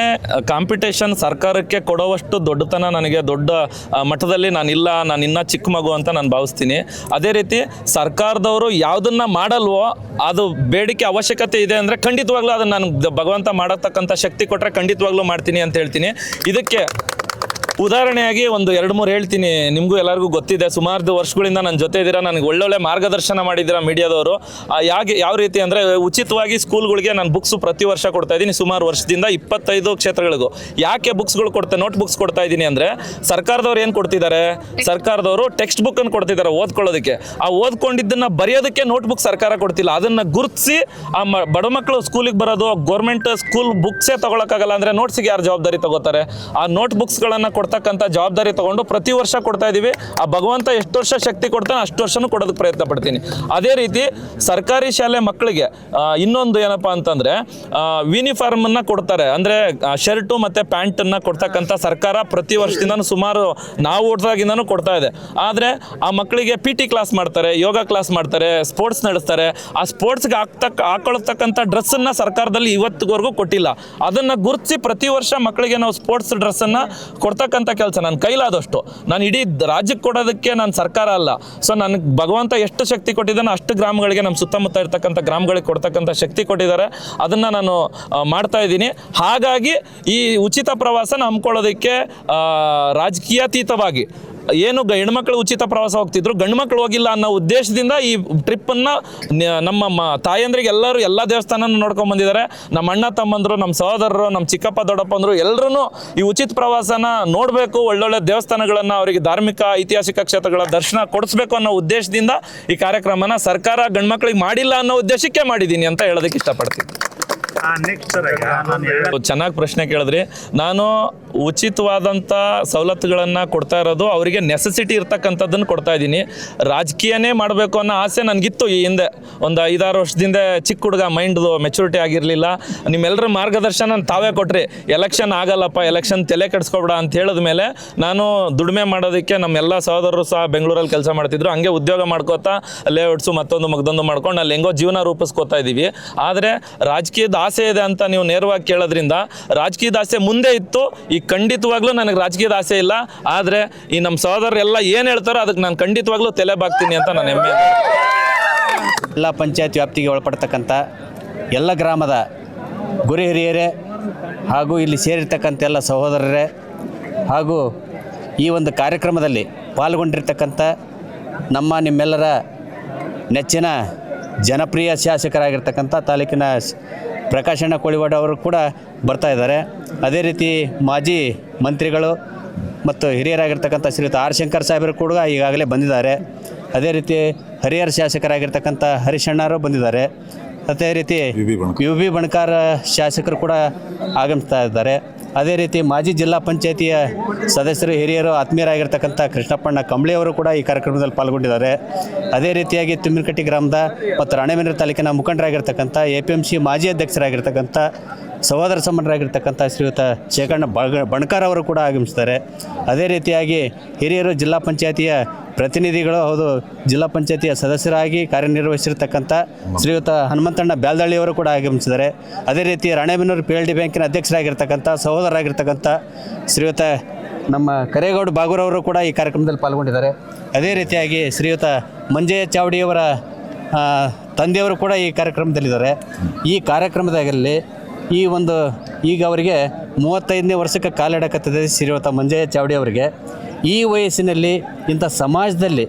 ಕಾಂಪಿಟೇಷನ್ ಸರ್ಕಾರಕ್ಕೆ ಕೊಡುವಷ್ಟು ದೊಡ್ಡತನ ನನಗೆ ದೊಡ್ಡ ಮಟ್ಟದಲ್ಲಿ ನಾನಿಲ್ಲ, ನಾನು ಇನ್ನೂ ಚಿಕ್ಕ ಮಗು ಅಂತ ನಾನು ಭಾವಿಸ್ತೀನಿ. ಅದೇ ರೀತಿ ಸರ್ಕಾರದವರು ಯಾವುದನ್ನ ಮಾಡಲ್ವೋ ಅದು ಬೇಡಿಕೆ ಅವಶ್ಯಕತೆ ಇದೆ ಅಂದರೆ ಖಂಡಿತವಾಗ್ಲೂ ಅದನ್ನು ನಾನು ಭಗವಂತ ಮಾಡತಕ್ಕಂಥ ಶಕ್ತಿ ಕೊಟ್ಟರೆ ಖಂಡಿತವಾಗ್ಲೂ ಮಾಡ್ತೀನಿ ಅಂತ ಹೇಳ್ತೀನಿ. ಇದಕ್ಕೆ ಉದಾಹರಣೆಯಾಗಿ 2-3 ಹೇಳ್ತೀನಿ. ನಿಮಗೂ ಎಲ್ಲರಿಗೂ ಗೊತ್ತಿದೆ, ಸುಮಾರು ವರ್ಷಗಳಿಂದ ನನ್ನ ಜೊತೆ ಇದ್ದೀರಾ, ನನಗೆ ಒಳ್ಳೊಳ್ಳೆ ಮಾರ್ಗದರ್ಶನ ಮಾಡಿದ್ದೀರಾ ಮೀಡಿಯಾದವರು. ಯಾವ ರೀತಿ ಅಂದರೆ ಉಚಿತವಾಗಿ ಸ್ಕೂಲ್ಗಳಿಗೆ ನಾನು ಬುಕ್ಸು ಪ್ರತಿ ವರ್ಷ ಕೊಡ್ತಾ ಇದ್ದೀನಿ, ಸುಮಾರು ವರ್ಷದಿಂದ 25 ಕ್ಷೇತ್ರಗಳಿಗೂ. ಯಾಕೆ ಬುಕ್ಸ್ಗಳು ನೋಟ್ ಬುಕ್ಸ್ ಕೊಡ್ತಾ ಇದ್ದೀನಿ ಅಂದರೆ, ಸರ್ಕಾರದವ್ರು ಏನು ಕೊಡ್ತಿದ್ದಾರೆ, ಸರ್ಕಾರದವರು ಟೆಕ್ಸ್ಟ್ ಬುಕ್ಕನ್ನು ಕೊಡ್ತಿದ್ದಾರೆ ಓದ್ಕೊಳ್ಳೋದಕ್ಕೆ. ಆ ಓದ್ಕೊಂಡಿದ್ದನ್ನು ಬರೆಯೋದಕ್ಕೆ ನೋಟ್ ಬುಕ್ ಸರ್ಕಾರ ಕೊಡ್ತಿಲ್ಲ. ಅದನ್ನು ಗುರುತಿಸಿ ಆ ಬಡ ಮಕ್ಕಳು ಸ್ಕೂಲಿಗೆ ಬರೋದು, ಗೌರ್ಮೆಂಟ್ ಸ್ಕೂಲ್ ಬುಕ್ಸೇ ತೊಗೊಳಕ್ಕಾಗಲ್ಲ ಅಂದರೆ ನೋಟ್ಸಿಗೆ ಯಾರು ಜವಾಬ್ದಾರಿ ತಗೋತಾರೆ? ಆ ನೋಟ್ ಬುಕ್ಸ್ಗಳನ್ನು ಕೊಡ್ತಕ್ಕಂಥ ಜವಾಬ್ದಾರಿ ತಗೊಂಡು ಪ್ರತಿ ವರ್ಷ ಕೊಡ್ತಾ ಇದ್ದೀವಿ. ಆ ಭಗವಂತ ಎಷ್ಟು ವರ್ಷ ಶಕ್ತಿ ಕೊಡ್ತಾನೆ ಅಷ್ಟು ವರ್ಷನೂ ಕೊಡೋದಕ್ಕೆ ಪ್ರಯತ್ನ ಪಡ್ತೀನಿ. ಅದೇ ರೀತಿ ಸರ್ಕಾರಿ ಶಾಲೆ ಮಕ್ಕಳಿಗೆ ಇನ್ನೊಂದು ಏನಪ್ಪ ಅಂತಂದರೆ, ಯೂನಿಫಾರ್ಮನ್ನು ಕೊಡ್ತಾರೆ. ಅಂದರೆ ಶರ್ಟು ಮತ್ತು ಪ್ಯಾಂಟನ್ನು ಕೊಡ್ತಕ್ಕಂಥ ಸರ್ಕಾರ ಪ್ರತಿ ವರ್ಷದಿಂದನೂ ಸುಮಾರು ನಾವು ಓಡ್ದಾಗಿಂದನೂ ಕೊಡ್ತಾ ಇದೆ. ಆದರೆ ಆ ಮಕ್ಕಳಿಗೆ PT ಕ್ಲಾಸ್ ಮಾಡ್ತಾರೆ, ಯೋಗ ಕ್ಲಾಸ್ ಮಾಡ್ತಾರೆ, ಸ್ಪೋರ್ಟ್ಸ್ ನಡೆಸ್ತಾರೆ. ಆ ಸ್ಪೋರ್ಟ್ಸ್ಗೆ ಹಾಕೊಳ್ತಕ್ಕಂಥ ಡ್ರೆಸ್ಸನ್ನು ಸರ್ಕಾರದಲ್ಲಿ ಇವತ್ತಿವರೆಗೂ ಕೊಟ್ಟಿಲ್ಲ. ಅದನ್ನು ಗುರುತಿಸಿ ಪ್ರತಿ ವರ್ಷ ಮಕ್ಕಳಿಗೆ ನಾವು ಸ್ಪೋರ್ಟ್ಸ್ ಡ್ರೆಸ್ಸನ್ನು ಕೊಡ್ತಕ್ಕಂಥ ಕೆಲಸ ನನ್ನ ಕೈಲಾದಷ್ಟು, ನಾನು ಇಡೀ ರಾಜ್ಯಕ್ಕೆ ಕೊಡೋದಕ್ಕೆ ನಾನು ಸರ್ಕಾರ ಅಲ್ಲ. ಸೊ ನನಗೆ ಭಗವಂತ ಎಷ್ಟು ಶಕ್ತಿ ಕೊಟ್ಟಿದ್ದಾನೆ ಅಷ್ಟು ಗ್ರಾಮಗಳಿಗೆ, ನಮ್ಮ ಸುತ್ತಮುತ್ತ ಇರ್ತಕ್ಕಂಥ ಗ್ರಾಮಗಳಿಗೆ ಕೊಡ್ತಕ್ಕಂಥ ಶಕ್ತಿ ಕೊಟ್ಟಿದ್ದಾರೆ. ಅದನ್ನು ನಾನು ಮಾಡ್ತಾ ಇದ್ದೀನಿ. ಹಾಗಾಗಿ ಈ ಉಚಿತ ಪ್ರವಾಸನ ಹಮ್ಮಿಕೊಳ್ಳೋದಕ್ಕೆ ರಾಜಕೀಯಾತೀತವಾಗಿ ಏನು ಹೆಣ್ಮಕ್ಳು ಉಚಿತ ಪ್ರವಾಸ ಹೋಗ್ತಿದ್ರು, ಗಂಡು ಮಕ್ಕಳು ಹೋಗಿಲ್ಲ ಅನ್ನೋ ಉದ್ದೇಶದಿಂದ ಈ ಟ್ರಿಪ್ಪನ್ನು ನಮ್ಮ ತಾಯಂದ್ರಿಗೆ ಎಲ್ಲ ದೇವಸ್ಥಾನನೂ ನೋಡ್ಕೊಂಡು ಬಂದಿದ್ದಾರೆ. ನಮ್ಮ ಅಣ್ಣ ತಮ್ಮಂದರು, ನಮ್ಮ ಸಹೋದರರು, ನಮ್ಮ ಚಿಕ್ಕಪ್ಪ ದೊಡ್ಡಪ್ಪಂದರು ಎಲ್ಲರೂ ಈ ಉಚಿತ ಪ್ರವಾಸನ ನೋಡಬೇಕು, ಒಳ್ಳೊಳ್ಳೆ ದೇವಸ್ಥಾನಗಳನ್ನು, ಅವರಿಗೆ ಧಾರ್ಮಿಕ ಐತಿಹಾಸಿಕ ಕ್ಷೇತ್ರಗಳ ದರ್ಶನ ಕೊಡಿಸ್ಬೇಕು ಅನ್ನೋ ಉದ್ದೇಶದಿಂದ ಈ ಕಾರ್ಯಕ್ರಮನ ಸರ್ಕಾರ ಗಂಡು ಮಕ್ಕಳಿಗೆ ಮಾಡಿಲ್ಲ ಅನ್ನೋ ಉದ್ದೇಶಕ್ಕೆ ಮಾಡಿದ್ದೀನಿ ಅಂತ ಹೇಳೋದಕ್ಕೆ ಇಷ್ಟಪಡ್ತೀನಿ. ಚೆನ್ನಾಗಿ ಪ್ರಶ್ನೆ ಕೇಳಿದ್ರಿ. ನಾನು ಉಚಿತವಾದಂಥ ಸವಲತ್ತುಗಳನ್ನು ಕೊಡ್ತಾ ಇರೋದು ಅವರಿಗೆ ನೆಸೆಸಿಟಿ ಇರ್ತಕ್ಕಂಥದ್ದನ್ನು ಕೊಡ್ತಾ ಇದ್ದೀನಿ. ರಾಜಕೀಯನೇ ಮಾಡಬೇಕು ಅನ್ನೋ ಆಸೆ ನನಗಿತ್ತು ಈ ಹಿಂದೆ, ಒಂದು 5-6 ವರ್ಷದಿಂದ. ಚಿಕ್ಕ ಹುಡುಗ, ಮೈಂಡ್ದು ಮೆಚುರಿಟಿ ಆಗಿರಲಿಲ್ಲ. ನಿಮ್ಮೆಲ್ಲರ ಮಾರ್ಗದರ್ಶನ ತಾವೇ ಕೊಟ್ರಿ, ಎಲೆಕ್ಷನ್ ಆಗಲ್ಲಪ್ಪ, ಎಲೆಕ್ಷನ್ ತಲೆ ಕೆಡಿಸ್ಕೊಬೇಡ ಅಂತ ಹೇಳಿದ ಮೇಲೆ ನಾನು ದುಡಿಮೆ ಮಾಡೋದಕ್ಕೆ, ನಮ್ಮೆಲ್ಲ ಸಹೋದರರು ಸಹ ಬೆಂಗಳೂರಲ್ಲಿ ಕೆಲಸ ಮಾಡ್ತಿದ್ರು, ಹಂಗೆ ಉದ್ಯೋಗ ಮಾಡ್ಕೋತಾ ಲೇಔಟ್ಸು ಮತ್ತೊಂದು ಮಾಡ್ಕೊಂಡು ಅಲ್ಲಿ ಹೆಂಗೋ ಜೀವನ ರೂಪಿಸ್ಕೋತಾ ಇದ್ದೀವಿ. ಆದರೆ ರಾಜಕೀಯದ ಆಸೆ ಇದೆ ಅಂತ ನೀವು ನೇರವಾಗಿ ಕೇಳೋದ್ರಿಂದ, ರಾಜಕೀಯದ ಆಸೆ ಮುಂದೆ ಇತ್ತು, ಈಗ ಖಂಡಿತವಾಗ್ಲೂ ನನಗೆ ರಾಜಕೀಯದ ಆಸೆ ಇಲ್ಲ. ಆದರೆ ಈ ನಮ್ಮ ಸಹೋದರರೆಲ್ಲ ಏನು ಹೇಳ್ತಾರೋ ಅದಕ್ಕೆ ನಾನು ಖಂಡಿತವಾಗ್ಲೂ ತಲೆ ಬಾಗ್ತೀನಿ ಅಂತ ನಾನು ಹೆಮ್ಮೆ. ಜಿಲ್ಲಾ ಪಂಚಾಯತ್ ವ್ಯಾಪ್ತಿಗೆ ಒಳಪಡ್ತಕ್ಕಂಥ ಎಲ್ಲ ಗ್ರಾಮದ ಗುರು ಹಿರಿಯರೇ ಹಾಗೂ ಇಲ್ಲಿ ಸೇರಿರ್ತಕ್ಕಂಥ ಎಲ್ಲ ಸಹೋದರರೇ ಹಾಗೂ ಈ ಒಂದು ಕಾರ್ಯಕ್ರಮದಲ್ಲಿ ಪಾಲ್ಗೊಂಡಿರ್ತಕ್ಕಂಥ ನಿಮ್ಮೆಲ್ಲರ ನೆಚ್ಚಿನ ಜನಪ್ರಿಯ ಶಾಸಕರಾಗಿರ್ತಕ್ಕಂಥ ತಾಲೂಕಿನ ಪ್ರಕಾಶಣ್ಣ ಕೋಳಿವಾಡ ಅವರು ಕೂಡ ಬರ್ತಾ ಇದ್ದಾರೆ. ಅದೇ ರೀತಿ ಮಾಜಿ ಮಂತ್ರಿಗಳು ಮತ್ತು ಹಿರಿಯರಾಗಿರ್ತಕ್ಕಂಥ ಶ್ರೀಯುತ ಆರ್ ಶಂಕರ್ ಸಾಹೇಬರು ಕೂಡ ಈಗಾಗಲೇ ಬಂದಿದ್ದಾರೆ. ಅದೇ ರೀತಿ ಹರಿಹರ ಶಾಸಕರಾಗಿರ್ತಕ್ಕಂಥ ಹರೀಶಣ್ಣರು ಬಂದಿದ್ದಾರೆ. ಅದೇ ರೀತಿ ಯು ಬಿ ಬಣಕಾರ್ ಶಾಸಕರು ಕೂಡ ಆಗಮಿಸ್ತಾ ಇದ್ದಾರೆ. ಅದೇ ರೀತಿ ಮಾಜಿ ಜಿಲ್ಲಾ ಪಂಚಾಯತಿಯ ಸದಸ್ಯರು ಹಿರಿಯರು ಆತ್ಮೀಯರಾಗಿರ್ತಕ್ಕಂಥ ಕೃಷ್ಣಪ್ಪಣ್ಣ ಕಂಬಳಿ ಅವರು ಕೂಡ ಈ ಕಾರ್ಯಕ್ರಮದಲ್ಲಿ ಪಾಲ್ಗೊಂಡಿದ್ದಾರೆ. ಅದೇ ರೀತಿಯಾಗಿ ತಿಮ್ಮಿನಕಟ್ಟಿ ಗ್ರಾಮದ ಮತ್ತು ರಾಣೆಬೆನ್ನೂರು ತಾಲೂಕಿನ ಮುಖಂಡರಾಗಿರ್ತಕ್ಕಂಥ APMC ಮಾಜಿ ಅಧ್ಯಕ್ಷರಾಗಿರ್ತಕ್ಕಂಥ ಸಹೋದರ ಸಂಬಂಧರಾಗಿರ್ತಕ್ಕಂಥ ಶ್ರೀಯುತ ಶೇಖಣ್ಣ ಬಣಕಾರ್ ಅವರು ಕೂಡ ಆಗಮಿಸ್ತಾರೆ. ಅದೇ ರೀತಿಯಾಗಿ ಹಿರಿಯರು ಜಿಲ್ಲಾ ಪಂಚಾಯತಿಯ ಪ್ರತಿನಿಧಿಗಳು ಹೌದು ಜಿಲ್ಲಾ ಪಂಚಾಯತಿಯ ಸದಸ್ಯರಾಗಿ ಕಾರ್ಯನಿರ್ವಹಿಸಿರ್ತಕ್ಕಂಥ ಶ್ರೀಯುತ ಹನುಮಂತಣ್ಣ ಬ್ಯಾಲ್ದಳ್ಳಿಯವರು ಕೂಡ ಆಗಮಿಸಿದ್ದಾರೆ. ಅದೇ ರೀತಿ ರಾಣೆಬೆನ್ನೂರು PLD ಬ್ಯಾಂಕಿನ ಅಧ್ಯಕ್ಷರಾಗಿರ್ತಕ್ಕಂಥ ಸಹೋದರರಾಗಿರ್ತಕ್ಕಂಥ ಶ್ರೀಯುತ ನಮ್ಮ ಕರೇಗೌಡ ಬಾಗೂರವರು ಕೂಡ ಈ ಕಾರ್ಯಕ್ರಮದಲ್ಲಿ ಪಾಲ್ಗೊಂಡಿದ್ದಾರೆ. ಅದೇ ರೀತಿಯಾಗಿ ಶ್ರೀಯುತ ಮಂಜಯ್ಯ ಚಾವಡಿಯವರ ತಂದೆಯವರು ಕೂಡ ಈ ಕಾರ್ಯಕ್ರಮದಲ್ಲಿದ್ದಾರೆ. ಈ ಕಾರ್ಯಕ್ರಮದಲ್ಲಿ ಈಗ ಅವರಿಗೆ 35ನೇ ವರ್ಷಕ್ಕೆ ಕಾಲಿಡಕತ್ತದೆ ಶ್ರೀಯುತ ಮಂಜಯ್ಯ ಚಾವಡಿ ಅವರಿಗೆ. ಈ ವಯಸ್ಸಿನಲ್ಲಿ ಇಂಥ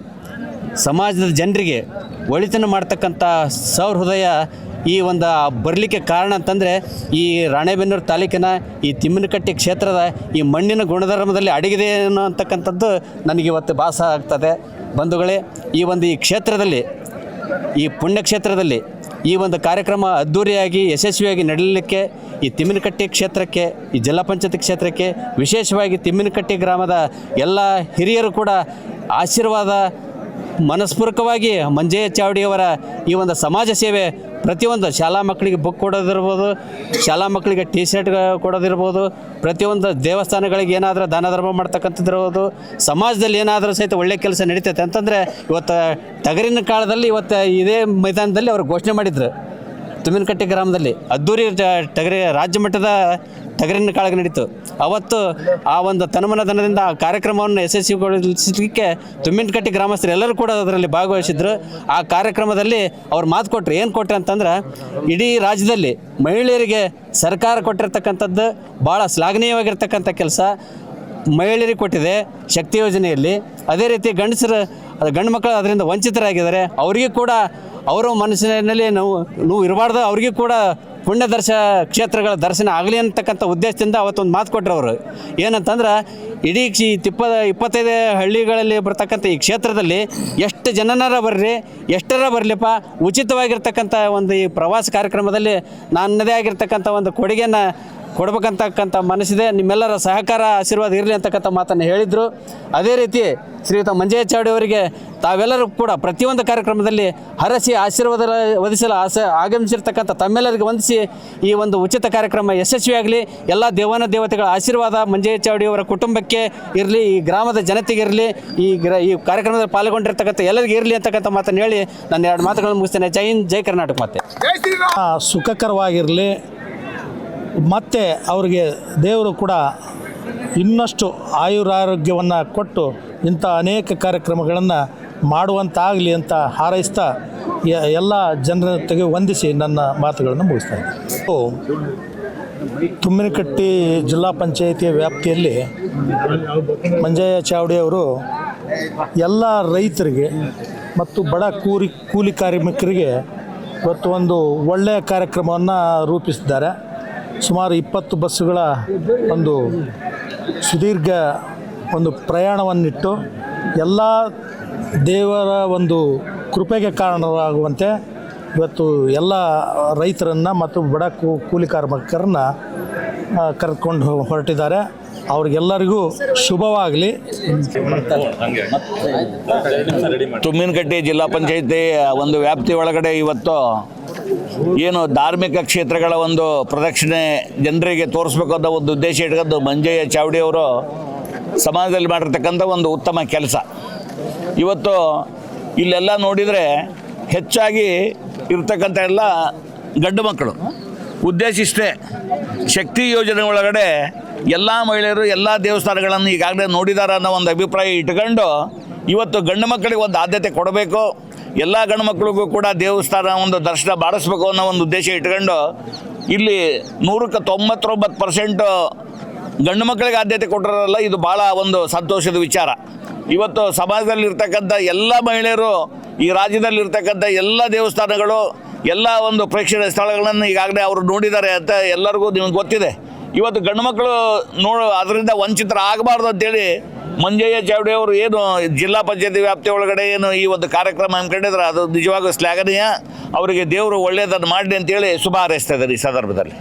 ಸಮಾಜದ ಜನರಿಗೆ ಒಳಿತನ್ನು ಮಾಡ್ತಕ್ಕಂಥ ಸೌಹೃದಯ ಬರಲಿಕ್ಕೆ ಕಾರಣ ಅಂತಂದರೆ ಈ ರಾಣೆಬೆನ್ನೂರು ತಾಲೂಕಿನ ಈ ತಿಮ್ಮಿನಕಟ್ಟಿ ಕ್ಷೇತ್ರದ ಈ ಮಣ್ಣಿನ ಗುಣಧರ್ಮದಲ್ಲಿ ಅಡಗಿದೆ ಅನ್ನೋಂತಕ್ಕಂಥದ್ದು ನನಗೆ ಇವತ್ತು ಭಾಸ ಆಗ್ತದೆ. ಬಂಧುಗಳೇ, ಈ ಕ್ಷೇತ್ರದಲ್ಲಿ ಈ ಪುಣ್ಯಕ್ಷೇತ್ರದಲ್ಲಿ ಈ ಕಾರ್ಯಕ್ರಮ ಅದ್ಧೂರಿಯಾಗಿ ಯಶಸ್ವಿಯಾಗಿ ನಡೆಯಲಿಕ್ಕೆ ಈ ತಿಮ್ಮಿನಕಟ್ಟಿ ಕ್ಷೇತ್ರಕ್ಕೆ ಈ ಜಿಲ್ಲಾ ಪಂಚಾಯತ್ ಕ್ಷೇತ್ರಕ್ಕೆ ವಿಶೇಷವಾಗಿ ತಿಮ್ಮಿನಕಟ್ಟಿ ಗ್ರಾಮದ ಎಲ್ಲ ಹಿರಿಯರು ಕೂಡ ಆಶೀರ್ವಾದ ಮನಸ್ಪೂರ್ವಕವಾಗಿ ಮಂಜಯ್ಯ ಚಾವಡಿಯವರ ಈ ಸಮಾಜ ಸೇವೆ ಪ್ರತಿಯೊಂದು ಶಾಲಾ ಮಕ್ಕಳಿಗೆ ಬುಕ್ ಕೊಡೋದಿರ್ಬೋದು, ಶಾಲಾ ಮಕ್ಕಳಿಗೆ ಟಿ ಶರ್ಟ್ ಕೊಡೋದಿರ್ಬೋದು, ಪ್ರತಿಯೊಂದು ದೇವಸ್ಥಾನಗಳಿಗೆ ಏನಾದರೂ ದಾನ ಧರ್ಮ ಮಾಡ್ತಕ್ಕಂಥದ್ದಿರ್ಬೋದು, ಸಮಾಜದಲ್ಲಿ ಏನಾದರೂ ಸಹಿತ ಒಳ್ಳೆಯ ಕೆಲಸ ನಡೀತೈತೆ ಅಂತಂದರೆ ಇವತ್ತು ಟಗರಿನ ಕಾಲದಲ್ಲಿ ಇದೇ ಮೈದಾನದಲ್ಲಿ ಅವರು ಘೋಷಣೆ ಮಾಡಿದರು. ತಿಮ್ಮಿನಕಟ್ಟಿ ಗ್ರಾಮದಲ್ಲಿ ಅದ್ದೂರಿ ಟಗರಿ ರಾಜ್ಯ ಮಟ್ಟದ ಟಗರಿನ ಕಾಳಗ ನಡೀತು. ಅವತ್ತು ಆ ತನುಮನಧನದಿಂದ ಆ ಕಾರ್ಯಕ್ರಮವನ್ನು ಯಶಸ್ವಿಗೊಳಿಸಲಿಕ್ಕೆ ತಿಮ್ಮಿನಕಟ್ಟಿ ಗ್ರಾಮಸ್ಥರು ಎಲ್ಲರೂ ಕೂಡ ಅದರಲ್ಲಿ ಭಾಗವಹಿಸಿದ್ರು. ಆ ಕಾರ್ಯಕ್ರಮದಲ್ಲಿ ಅವ್ರು ಮಾತು ಕೊಟ್ಟರು. ಏನು ಕೊಟ್ಟರು ಅಂತಂದ್ರೆ, ಇಡೀ ರಾಜ್ಯದಲ್ಲಿ ಮಹಿಳೆಯರಿಗೆ ಸರ್ಕಾರ ಕೊಟ್ಟಿರ್ತಕ್ಕಂಥದ್ದು ಭಾಳ ಶ್ಲಾಘನೀಯವಾಗಿರ್ತಕ್ಕಂಥ ಕೆಲಸ ಮಹಿಳೆಯರಿಗೆ ಕೊಟ್ಟಿದೆ ಶಕ್ತಿ ಯೋಜನೆಯಲ್ಲಿ. ಅದೇ ರೀತಿ ಗಂಡು ಮಕ್ಕಳು ಅದರಿಂದ ವಂಚಿತರಾಗಿದ್ದಾರೆ. ಅವರಿಗೂ ಕೂಡ ಅವರ ಮನಸ್ಸಿನಲ್ಲಿ ನೋವು ಇರಬಾರ್ದು, ಅವ್ರಿಗೂ ಕೂಡ ಪುಣ್ಯ ಕ್ಷೇತ್ರಗಳ ದರ್ಶನ ಆಗಲಿ ಅಂತಕ್ಕಂಥ ಉದ್ದೇಶದಿಂದ ಅವತ್ತೊಂದು ಮಾತು ಕೊಟ್ಟರು ಅವರು. ಏನಂತಂದ್ರೆ, ಇಡೀ 25 ಹಳ್ಳಿಗಳಲ್ಲಿ ಬರ್ತಕ್ಕಂಥ ಈ ಕ್ಷೇತ್ರದಲ್ಲಿ ಎಷ್ಟು ಜನನಾರ ಬರ್ರಿ, ಎಷ್ಟರ ಬರಲಿಪ್ಪ, ಉಚಿತವಾಗಿರ್ತಕ್ಕಂಥ ಈ ಪ್ರವಾಸ ಕಾರ್ಯಕ್ರಮದಲ್ಲಿ ನನ್ನದೇ ಆಗಿರ್ತಕ್ಕಂಥ ಕೊಡುಗೆಯನ್ನು ಕೊಡ್ಬೇಕಂತಕ್ಕಂಥ ಮನಸ್ಸಿದೆ. ನಿಮ್ಮೆಲ್ಲರ ಸಹಕಾರ ಆಶೀರ್ವಾದ ಇರಲಿ ಅಂತಕ್ಕಂಥ ಮಾತನ್ನು ಹೇಳಿದರು. ಅದೇ ರೀತಿ ಶ್ರೀಯುತ ಮಂಜಯ್ಯ ಚಾವಡಿ ಅವರಿಗೆ ತಾವೆಲ್ಲರೂ ಕೂಡ ಪ್ರತಿಯೊಂದು ಕಾರ್ಯಕ್ರಮದಲ್ಲಿ ಹರಸಿ ಆಶೀರ್ವಾದ ಒದಗಿಸಲು ಆಗಮಿಸಿರ್ತಕ್ಕಂಥ ತಮ್ಮೆಲ್ಲರಿಗೆ ವಂದಿಸಿ ಈ ಉಚಿತ ಕಾರ್ಯಕ್ರಮ ಯಶಸ್ವಿಯಾಗಲಿ. ಎಲ್ಲ ದೇವತೆಗಳ ಆಶೀರ್ವಾದ ಮಂಜಯ್ಯ ಚಾವಡಿ ಅವರ ಕುಟುಂಬಕ್ಕೆ ಇರಲಿ, ಈ ಗ್ರಾಮದ ಜನತೆಗೆ ಇರಲಿ, ಈ ಕಾರ್ಯಕ್ರಮದಲ್ಲಿ ಪಾಲ್ಗೊಂಡಿರ್ತಕ್ಕಂಥ ಎಲ್ಲರಿಗೂ ಇರಲಿ ಅಂತಕ್ಕಂಥ ಮಾತನ್ನು ಹೇಳಿ ನಾನು 2 ಮಾತುಗಳನ್ನು ಮುಗಿಸ್ತೇನೆ. ಜೈ ಹಿಂದ್, ಜೈ ಕರ್ನಾಟಕ. ಮತ್ತೆ ಸುಖಕರವಾಗಿರಲಿ, ಮತ್ತು ಅವರಿಗೆ ದೇವರು ಕೂಡ ಇನ್ನಷ್ಟು ಆಯುರಾರೋಗ್ಯವನ್ನು ಕೊಟ್ಟು ಇಂಥ ಅನೇಕ ಕಾರ್ಯಕ್ರಮಗಳನ್ನು ಮಾಡುವಂತಾಗಲಿ ಅಂತ ಹಾರೈಸ್ತಾ ಎಲ್ಲ ಜನತೆಗೆ ವಂದಿಸಿ ನನ್ನ ಮಾತುಗಳನ್ನು ಮುಗಿಸ್ತಾ ಇದ್ದೀನಿ. ತುಮ್ಮಿನಕಟ್ಟಿ ಜಿಲ್ಲಾ ಪಂಚಾಯಿತಿಯ ವ್ಯಾಪ್ತಿಯಲ್ಲಿ ಮಂಜಯ್ಯ ಚಾವಡಿ ಅವರು ಎಲ್ಲ ರೈತರಿಗೆ ಮತ್ತು ಬಡ ಕೂಲಿ ಕಾರ್ಮಿಕರಿಗೆ ಇವತ್ತು ಒಳ್ಳೆಯ ಕಾರ್ಯಕ್ರಮವನ್ನು ರೂಪಿಸಿದ್ದಾರೆ. ಸುಮಾರು 20 ಬಸ್ಸುಗಳ ಸುದೀರ್ಘ ಪ್ರಯಾಣವನ್ನಿಟ್ಟು ಎಲ್ಲ ದೇವರ ಕೃಪೆಗೆ ಕಾರಣವಾಗುವಂತೆ ಇವತ್ತು ಎಲ್ಲ ರೈತರನ್ನು ಮತ್ತು ಬಡ ಕೂಲಿ ಕಾರ್ಮಿಕರನ್ನು ಕರೆದುಕೊಂಡು ಹೊರಟಿದ್ದಾರೆ. ಅವ್ರಿಗೆಲ್ಲರಿಗೂ ಶುಭವಾಗಲಿ. ತುಮ್ಮಿನಕಟ್ಟಿ ಜಿಲ್ಲಾ ಪಂಚಾಯತಿ ವ್ಯಾಪ್ತಿ ಒಳಗಡೆ ಇವತ್ತು ಏನು ಧಾರ್ಮಿಕ ಕ್ಷೇತ್ರಗಳ ಪ್ರದಕ್ಷಿಣೆ ಜನರಿಗೆ ತೋರಿಸ್ಬೇಕು ಅನ್ನೋ ಉದ್ದೇಶ ಇಟ್ಕೊಂಡು ಮಂಜಯ್ಯ ಚಾವಡಿ ಅವರು ಸಮಾಜದಲ್ಲಿ ಮಾಡಿರ್ತಕ್ಕಂಥ ಉತ್ತಮ ಕೆಲಸ. ಇವತ್ತು ಇಲ್ಲೆಲ್ಲ ನೋಡಿದರೆ ಹೆಚ್ಚಾಗಿ ಇರ್ತಕ್ಕಂಥ ಎಲ್ಲ ಗಂಡು ಮಕ್ಕಳು. ಉದ್ದೇಶ ಇಷ್ಟೇ, ಶಕ್ತಿ ಯೋಜನೆ ಒಳಗಡೆ ಎಲ್ಲ ಮಹಿಳೆಯರು ಎಲ್ಲ ದೇವಸ್ಥಾನಗಳನ್ನು ಈಗಾಗಲೇ ನೋಡಿದ್ದಾರೆ ಅನ್ನೋ ಅಭಿಪ್ರಾಯ ಇಟ್ಕೊಂಡು ಇವತ್ತು ಗಂಡು ಮಕ್ಕಳಿಗೆ ಆದ್ಯತೆ ಕೊಡಬೇಕು, ಎಲ್ಲ ಗಂಡು ಮಕ್ಕಳಿಗೂ ಕೂಡ ದೇವಸ್ಥಾನ ದರ್ಶನ ಮಾಡಿಸ್ಬೇಕು ಅನ್ನೋ ಉದ್ದೇಶ ಇಟ್ಕೊಂಡು ಇಲ್ಲಿ 100ಕ್ಕೆ 99% ಗಂಡು ಮಕ್ಕಳಿಗೆ ಆದ್ಯತೆ ಕೊಟ್ಟಿರೋಲ್ಲ. ಇದು ಭಾಳ ಸಂತೋಷದ ವಿಚಾರ. ಇವತ್ತು ಸಮಾಜದಲ್ಲಿರ್ತಕ್ಕಂಥ ಎಲ್ಲ ಮಹಿಳೆಯರು, ಈ ರಾಜ್ಯದಲ್ಲಿರ್ತಕ್ಕಂಥ ಎಲ್ಲ ದೇವಸ್ಥಾನಗಳು, ಎಲ್ಲ ಒಂದು ಪ್ರೇಕ್ಷಣೀಯ ಸ್ಥಳಗಳನ್ನು ಈಗಾಗಲೇ ಅವರು ನೋಡಿದ್ದಾರೆ ಅಂತ ಎಲ್ಲರಿಗೂ ನಿಮಗೆ ಗೊತ್ತಿದೆ. ಇವತ್ತು ಗಂಡು ಮಕ್ಕಳು ಅದರಿಂದ ವಂಚಿತರಾಗಬಾರ್ದು ಅಂತೇಳಿ ಮಂಜಯ್ಯ ಚಾವಡಿ ಅವರು ಏನು ಜಿಲ್ಲಾ ಪಂಚಾಯತಿ ವ್ಯಾಪ್ತಿ ಒಳಗಡೆ ಏನು ಈ ಒಂದು ಕಾರ್ಯಕ್ರಮ ಹಮ್ಮಿಕೊಂಡಿದ್ರೆ ಅದು ನಿಜವಾಗೂ ಶ್ಲಾಘನೀಯ. ಅವರಿಗೆ ದೇವರು ಒಳ್ಳೆಯದನ್ನು ಮಾಡಲಿ ಅಂತೇಳಿ ಶುಭ ಹಾರೈಸ್ತಾ ಇದ್ದಾರೆ ಈ ಸಂದರ್ಭದಲ್ಲಿ.